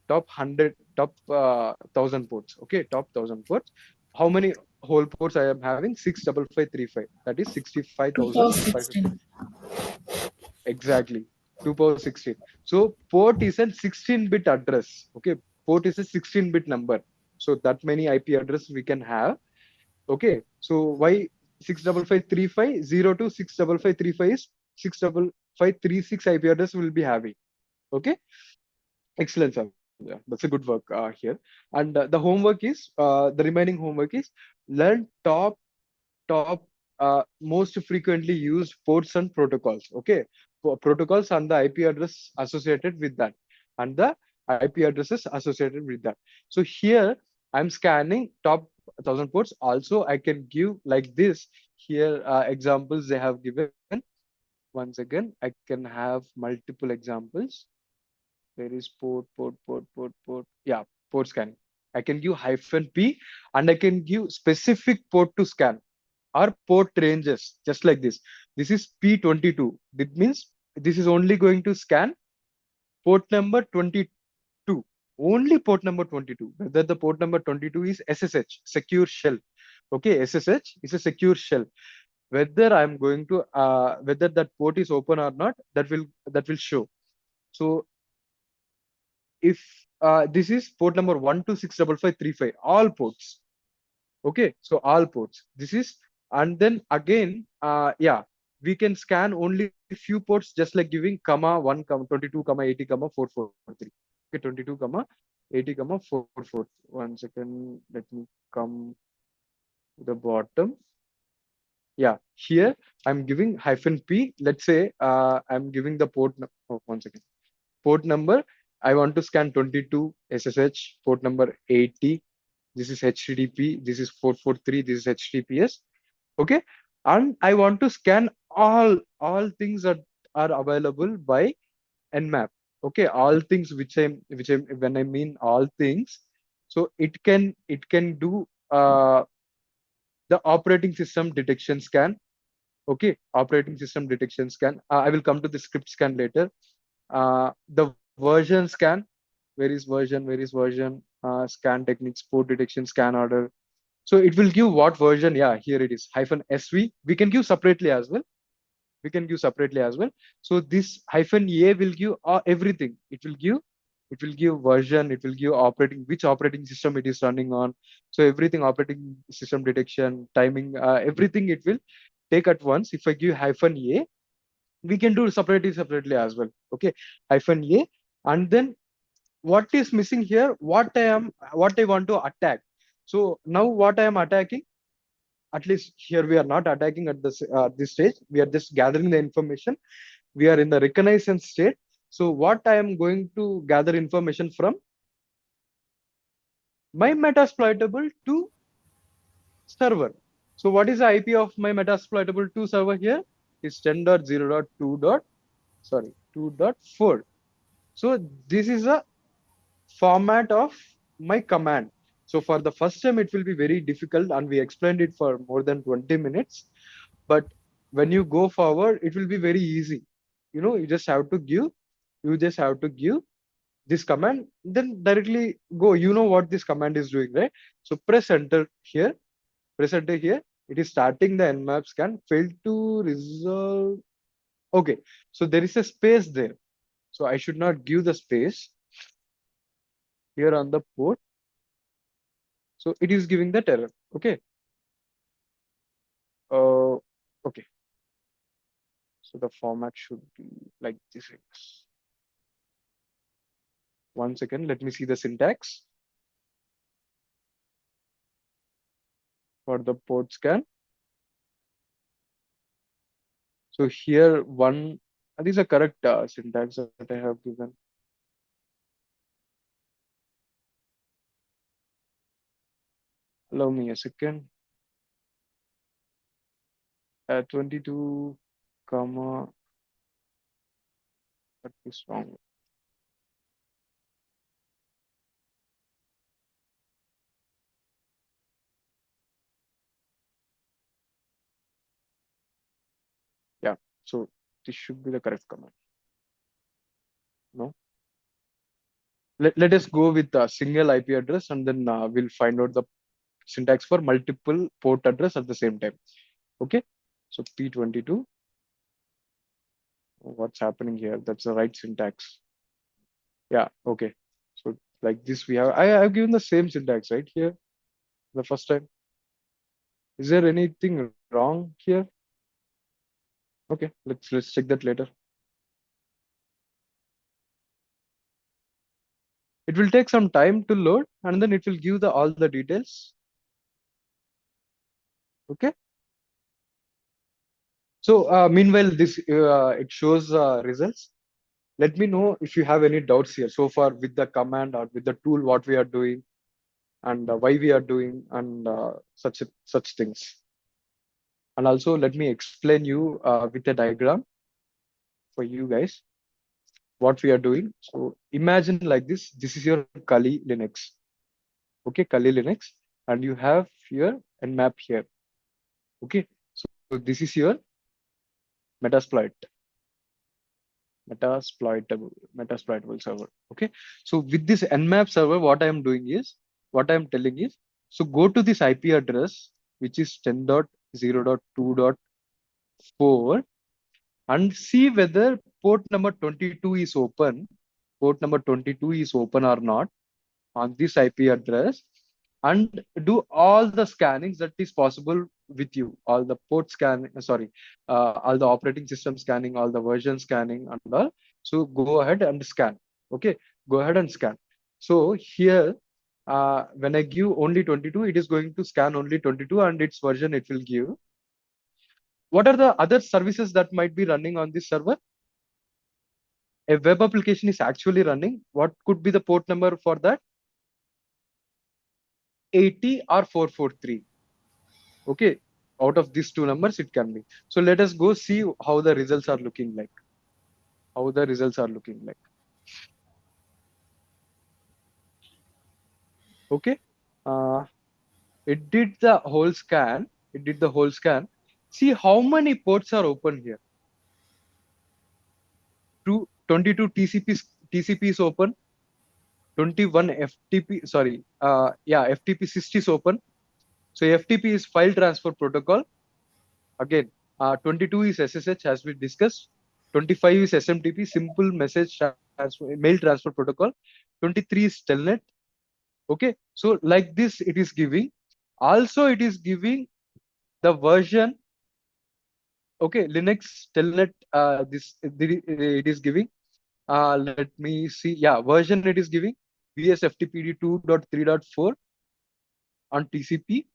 top 100, top 1000 ports. Okay, top 1000 ports. How many whole ports I am having? 65535. That is To power 65,550. 16. Exactly. 2 power 16. So port is a 16-bit address. Okay, port is a 16-bit number. So that many IP address we can have. Okay, so why 65535 to 65535 is 65536 IP address will be having. Okay, excellent, Sandhya. That's a good work here. And the homework is the remaining homework is learn top most frequently used ports and protocols. Okay, protocols and the IP address associated with that, and the IP addresses associated with that. So here I'm scanning top 1000 ports. Also, I can give like this here examples they have given. Once again, I can have multiple examples. There is port. Yeah, port scanning. I can give -p and I can give specific port to scan or port ranges just like this. This is P22. That means this is only going to scan port number 22. Only port number 22. Whether the port number 22 is SSH, secure shell. Okay, SSH is a secure shell. Whether I'm going to whether that port is open or not, that will show. So if this is port number 1265535, all ports. Okay, so all ports. This is, and then again, yeah, we can scan only few ports just like giving comma 1, comma 22, comma 80, comma 443. Okay, 22, comma 80, comma 443. One second, let me come to the bottom. Yeah, here I'm giving -p. Let's say I'm giving the port. Oh, one second. Port number. I want to scan 22 SSH. Port number 80. This is HTTP. This is 443. This is HTTPS. Okay, and I want to scan all things that are available by Nmap. Okay, all things which I when I mean all things, so it can do the operating system detection scan. Okay, operating system detection scan. I will come to the script scan later. The version scan. Where is version? Where is version? Scan techniques, port detection, scan order. So it will give what version? Yeah, here it is. -sv. We can give separately as well. We can give separately as well. So this -a will give everything. It will give version. It will give operating which operating system it is running on. So everything operating system detection, timing, everything it will take at once. If I give -a, we can do separately as well. Okay, -a, and then what is missing here? What I want to attack. So now what I am attacking, at least here we are not attacking at this stage. We are just gathering the information. We are in the reconnaissance state. So what I am going to gather information from my metasploitable to server. So what is the IP of my metasploitable to server here? Is 10.0.2. Sorry, 2.4. So this is a format of my command. So for the first time, it will be very difficult, and we explained it for more than 20 minutes. But when you go forward, it will be very easy. You just have to give, you just have to give this command, then directly go. You know what this command is doing, right? So press enter here, press enter here. It is starting the nmap scan, failed to resolve. Okay, so there is a space there. So I should not give the space here on the port. So it is giving that error. Okay. Okay. So the format should be like this, I guess. 1 second. Let me see the syntax for the port scan. So here these are correct syntax that I have given. Allow me a second. 22, comma, what is wrong? Yeah. So this should be the correct command. No. Let us go with a single IP address, and then we'll find out the syntax for multiple port address at the same time. Okay. So P22. What's happening here? That's the right syntax. Yeah. Okay. So like this, I've given the same syntax right here the first time. Is there anything wrong here? Okay. Let's check that later. It will take some time to load, and then it will give the all the details. Okay. So meanwhile, this it shows results. Let me know if you have any doubts here so far with the command or with the tool, what we are doing and why we are doing, and such things. And also let me explain you with a diagram for you guys what we are doing. So imagine like this. This is your Kali Linux. Okay, Kali Linux, and you have your nmap here. Okay, so this is your Metasploit, Metasploitable server. Okay, so with this nmap server, what I am doing is, what I am telling is, so go to this IP address, which is 10.0.2.4, and see whether port number 22 is open. Port number 22 is open or not on this IP address, and do all the scannings that is possible with you, all the port scan, sorry, all the operating system scanning, all the version scanning and all. So go ahead and scan. Okay, go ahead and scan. So here, when I give only 22, it is going to scan only 22 and its version it will give. What are the other services that might be running on this server? A web application is actually running. What could be the port number for that? 80 or 443. Okay, out of these two numbers it can be. So let us go see how the results are looking like. How the results are looking like. Okay, uh, it did the whole scan. It did the whole scan. See how many ports are open here. 22 TCP is open. 21 FTP. Sorry, yeah, FTP 60 is open. So FTP is file transfer protocol. Again, 22 is SSH as we discussed. 25 is SMTP, simple message transfer, mail transfer protocol. 23 is telnet. Okay, so like this it is giving. Also, it is giving the version. Okay, Linux telnet. It is giving. Let me see. Yeah, version it is giving. VSFTPD 2.3.4 on TCP.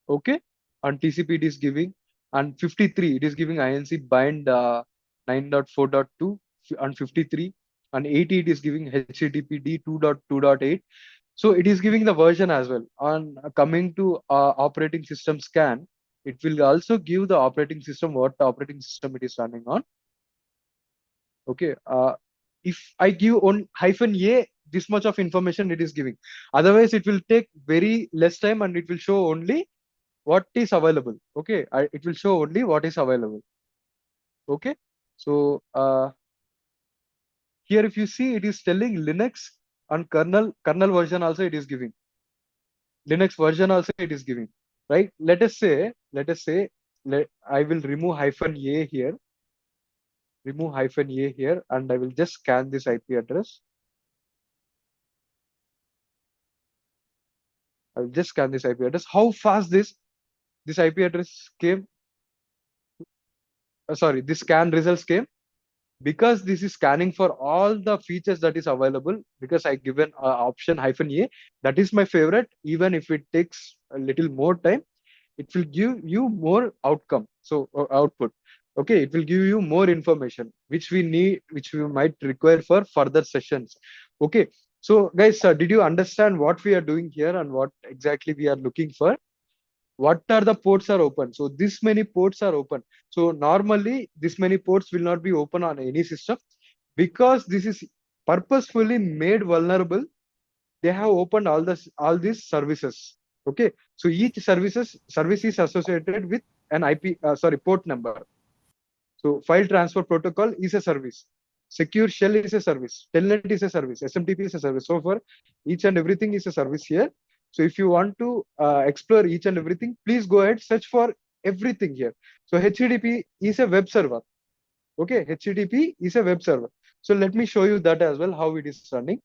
Okay, on TCP it is giving, and 53 it is giving INC bind 9.4.2 on 53, and 80 it is giving HTTPD 2.2.8. So it is giving the version as well. On coming to operating system scan, It will also give the operating system, what operating system it is running on. Okay. If I give on hyphen a, this much of information it is giving. Otherwise, it will take very less time and it will show only what is available. Okay. It will show only what is available. Okay. So here, if you see, it is telling Linux and kernel version also it is giving. Linux version also it is giving. Right? I will remove hyphen a here. Remove hyphen a here, and I will just scan this IP address. I will just scan this IP address. How fast this IP address came? Sorry, this scan results came because this is scanning for all the features that is available. Because I given option hyphen a, that is my favorite. Even if it takes a little more time, it will give you more outcome. So output. Okay, it will give you more information which we need, which we might require for further sessions. Okay, so guys, did you understand what we are doing here and what exactly we are looking for? What are the ports are open? So this many ports are open. So normally this many ports will not be open on any system, because this is purposefully made vulnerable. They have opened all these services. Okay, so each service is associated with an IP, sorry, port number. So file transfer protocol is a service. Secure shell is a service. Telnet is a service. SMTP is a service. So for each and everything is a service here. So if you want to explore each and everything, please go ahead, search for everything here. So HTTP is a web server. Okay, HTTP is a web server. So let me show you that as well, how it is running.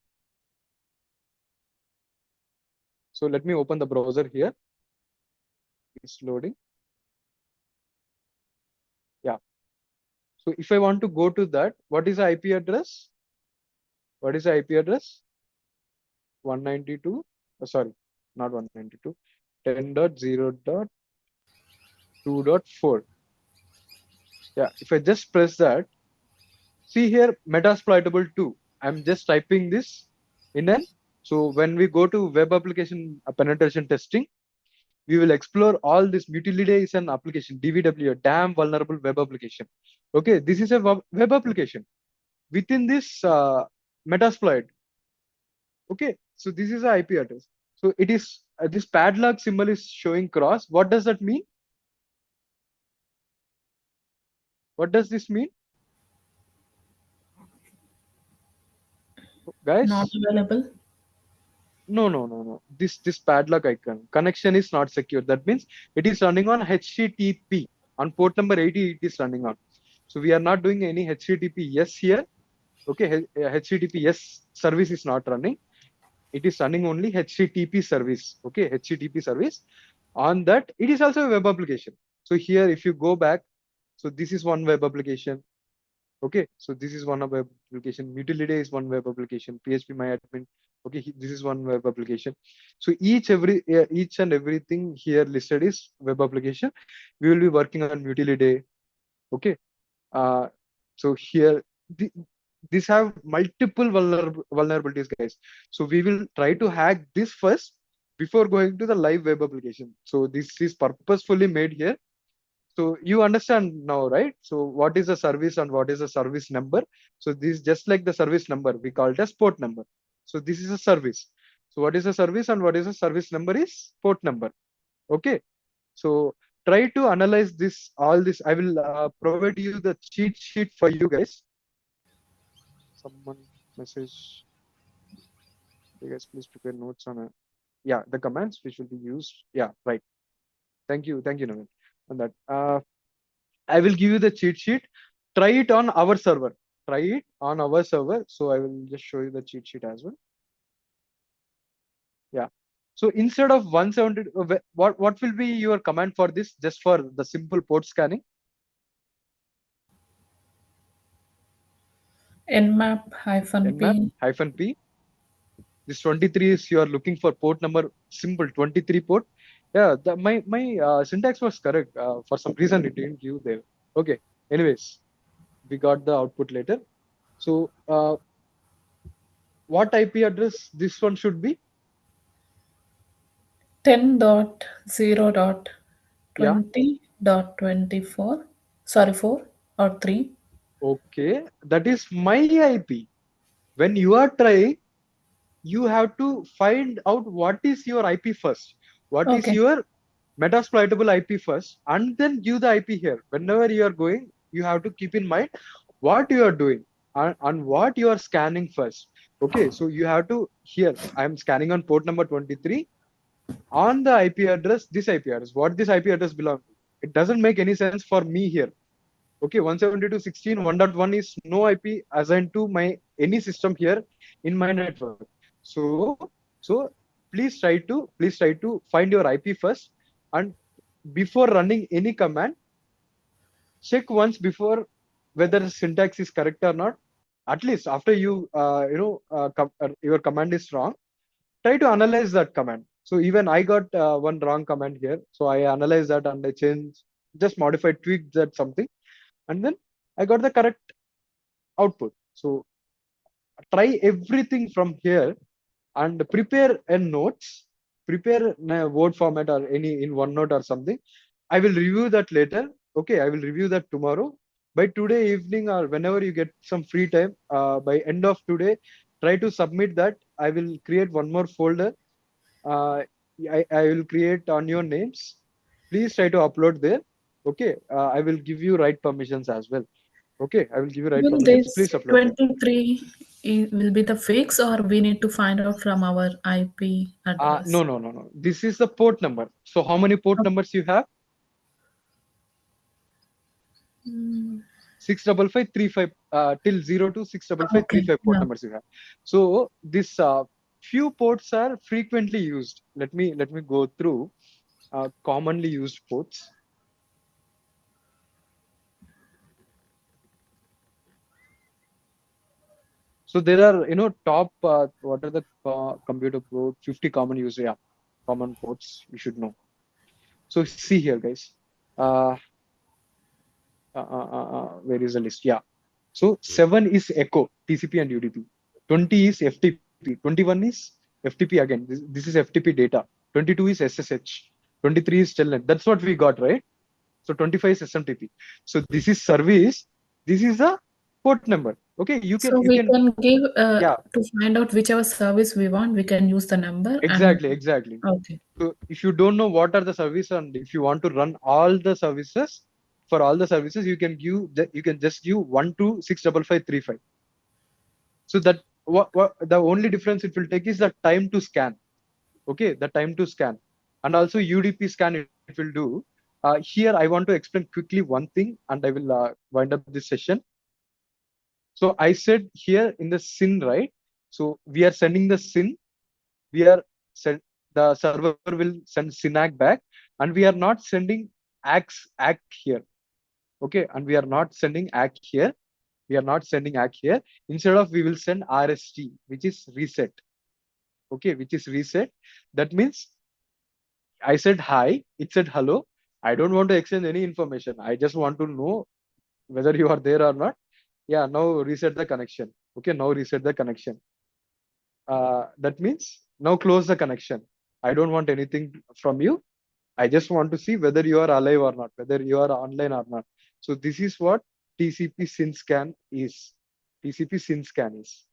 So let me open the browser here. It's loading. Yeah. So if I want to go to that, what is the IP address? What is the IP address? 192, sorry, not 192, 10.0.2.4. Yeah, if I just press that, see here, metasploitable 2. I'm just typing this in an, so when we go to web application penetration testing, we will explore all this. Mutility is an application, DVW, damn vulnerable web application. Okay, this is a web application. Within this Metasploit, okay, so this is the IP address. So it is this padlock symbol is showing cross. What does that mean? What does this mean, Not guys? available. No. This padlock icon connection is not secure. That means it is running on HTTP on port number 80. It is running on. So we are not doing any HTTPS here. Okay, HTTPS service is not running. It is running only HTTP service. Okay, HTTP service. On that, it is also a web application. So here, if you go back, so this is one web application. Okay, so this is one of web application. Mutility is one web application. PHP my admin. Okay, this is one web application. So each and everything here listed is web application. We will be working on Mutility. Okay, uh, so here these have multiple vulnerabilities, guys. So we will try to hack this first before going to the live web application. So this is purposefully made here. So you understand now, right? So what is a service and what is a service number? So this, just like the service number, we call it as port number. So this is a service. So what is a service and what is a service number is port number. Okay. So try to analyze this, all this. I will provide you the cheat sheet for you guys. Someone message. You guys please prepare notes on it. Yeah, the commands which will be used. Yeah, right. Thank you, Navin, on that. I will give you the cheat sheet. Try it on our server. Try it on our server. So I will just show you the cheat sheet as well. Yeah. So instead of 170, what will be your command for this? Just for the simple port scanning. Nmap hyphen Nmap p. hyphen p. This 23 is you are looking for port number, simple 23 port. Yeah, my syntax was correct. For some reason it didn't give there. Okay. Anyways, we got the output later. So what IP address this one should be? 10.0. Yeah. 20.24. Sorry, 4 or 3. Okay. That is my IP. When you are trying, you have to find out what is your IP first. What is Okay. your metasploitable IP first, and then give the IP here. Whenever you are going, you have to keep in mind what you are doing and what you are scanning first. Okay, so you have to here. I am scanning on port number 23 on the IP address. This IP address. What this IP address belong to? It doesn't make any sense for me here. Okay, 172.16.1.1 is no IP assigned to my any system here in my network. So please try to find your IP first, and before running any command, check once before whether the syntax is correct or not. At least after your command is wrong, try to analyze that command. So even I got one wrong command here, so I analyzed that and I changed, just modified, tweaked that something, and then I got the correct output. So try everything from here and prepare a notes, prepare in a word format or any in OneNote or something. I will review that later. Okay, I will review that tomorrow. By today evening or whenever you get some free time, by end of today, try to submit that. I will create one more folder. uh, I will create on your names. Please try to upload there. Okay, I will give you right permissions as well. Okay, I will give you right Will permissions. this Please upload there. 23 will be the fix, or we need to find out from our IP No, address? no, no, no. This is the port number. So how many port numbers you have? Mm, 65535 till 0 to six double five three okay. five port Yeah. numbers you have. So this few ports are frequently used. Let me go through commonly used ports. So there are top what are the computer port 50 common use, yeah, common ports you should know. So see here, guys. Uh, where is the list? Yeah. So 7 is echo, TCP and UDP. 20 is FTP. 21 is FTP again. This is FTP data. 22 is SSH. 23 is telnet. That's what we got, right? So 25 is SMTP. So this is service. This is a port number. Okay, you can So you we can can give yeah, to find out whichever service we want, we can use the number and exactly. okay. So if you don't know what are the services and if you want to run all the services, for all the services you can just give 1 to 65535. So that what the only difference it will take is the time to scan. Okay, the time to scan, and also UDP scan it will do. Here I want to explain quickly one thing, and I will wind up this session. So I said here in the SYN, right? So we are sending the SYN. We are send the server will send SYNAC back, and we are not sending ACK here. Okay, and we are not sending ACK here. We are not sending ACK here. Instead of we will send RST, which is reset. Okay, which is reset. That means I said hi, it said hello. I don't want to exchange any information. I just want to know whether you are there or not. Yeah, now reset the connection. Okay, now reset the connection. That means now close the connection. I don't want anything from you. I just want to see whether you are alive or not, whether you are online or not. So this is what TCP SYN scan is. TCP SYN scan is.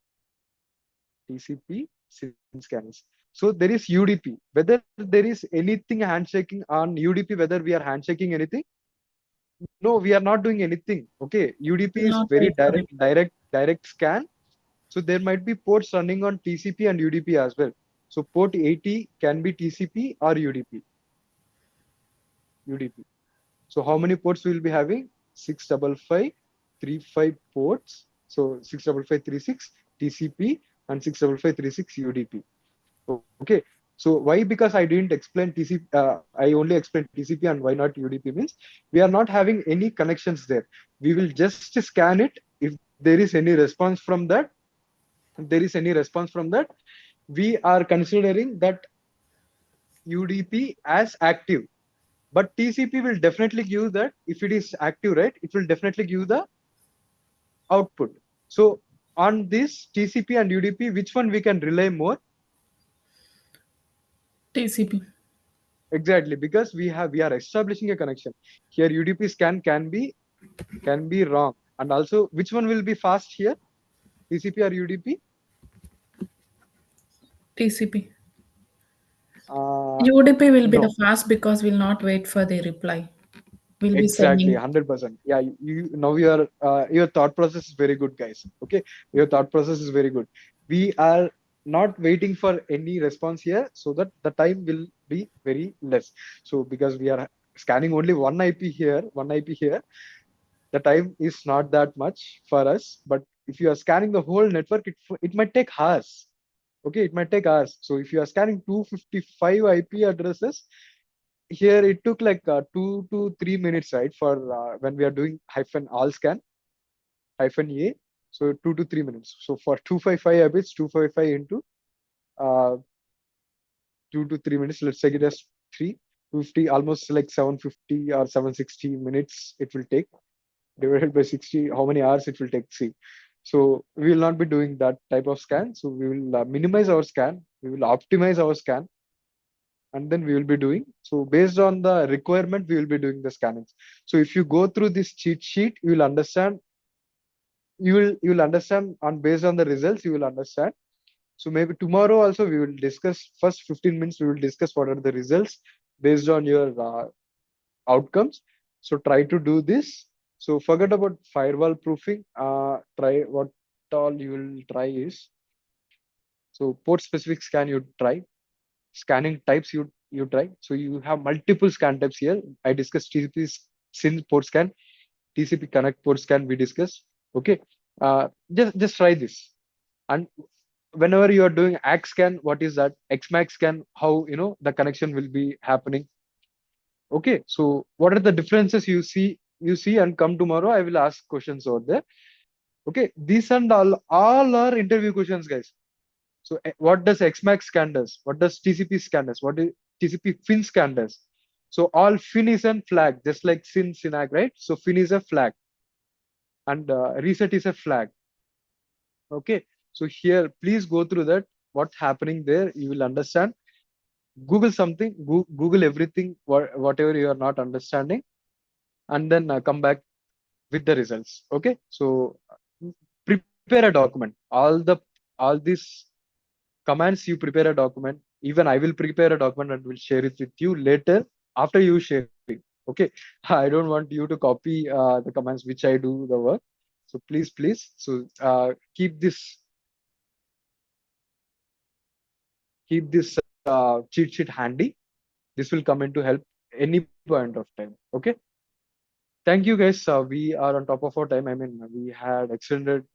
TCP SYN scan is. So there is UDP. Whether there is anything handshaking on UDP, whether we are handshaking anything? No, we are not doing anything. Okay, UDP is Not very very direct, sorry. direct scan. So there might be ports running on TCP and UDP as well. So port 80 can be TCP or UDP. UDP. So how many ports we will be having? 65535 ports. So 65536 TCP and 65536 UDP. Okay. So why? Because I didn't explain TCP. I only explained TCP and why not UDP means we are not having any connections there. We will just scan it. If there is any response from that, we are considering that UDP as active. But TCP will definitely give that if it is active, right? It will definitely give the output. So on this TCP and UDP, which one we can rely more? TCP. exactly, because we are establishing a connection. Here UDP scan can be wrong. And also, which one will be fast here? TCP or UDP? TCP. Uh, UDP will be the no. fast because we'll not wait for the reply. We'll be Exactly, sending. 100%. Yeah, you now your thought process is very good, guys. Okay, your thought process is very good. We are not waiting for any response here, so that the time will be very less. So because we are scanning only one IP here, the time is not that much for us. But if you are scanning the whole network, it might take hours. Okay, it might take hours. So if you are scanning 255 IP addresses, here it took like 2 to 3 minutes, right? For when we are doing hyphen all scan hyphen a, so 2 to 3 minutes. So for 255 bits, 255 into 2 to 3 minutes, let's take it as 350, almost like 750 or 760 minutes it will take, divided by 60, how many hours it will take. See, so we will not be doing that type of scan. So we will minimize our scan, we will optimize our scan, and then we will be doing. So based on the requirement, we will be doing the scannings. So if you go through this cheat sheet, you will understand. You will understand, and based on the results, you will understand. So maybe tomorrow also we will discuss. First 15 minutes we will discuss what are the results based on your outcomes. So try to do this. So forget about firewall proofing. Try what all you will try is, so port specific scan you try, scanning types you try. So you have multiple scan types here. I discussed TCP SYN port scan, TCP connect port scan we discussed. Okay, just try this. And whenever you are doing AX scan, what is that? XMAX scan, how the connection will be happening. Okay, so what are the differences you see? You see, and come tomorrow. I will ask questions over there. Okay, these and all are interview questions, guys. So what does XMAX scan does? What does TCP scan does? What is TCP FIN scan does? So all FIN is a flag, just like SYN SYNAC, right? So FIN is a flag, and reset is a flag. Okay. So here, please go through that. What's happening there? You will understand. Google something. Google everything. Whatever you are not understanding, and then come back with the results. Okay. So prepare a document. All these commands, you prepare a document. Even I will prepare a document and will share it with you later after you sharing. Okay, I don't want you to copy the commands which I do the work. So please, so keep this cheat sheet handy. This will come into help any point of time. Okay, thank you guys. We are on top of our time. I mean, we had extended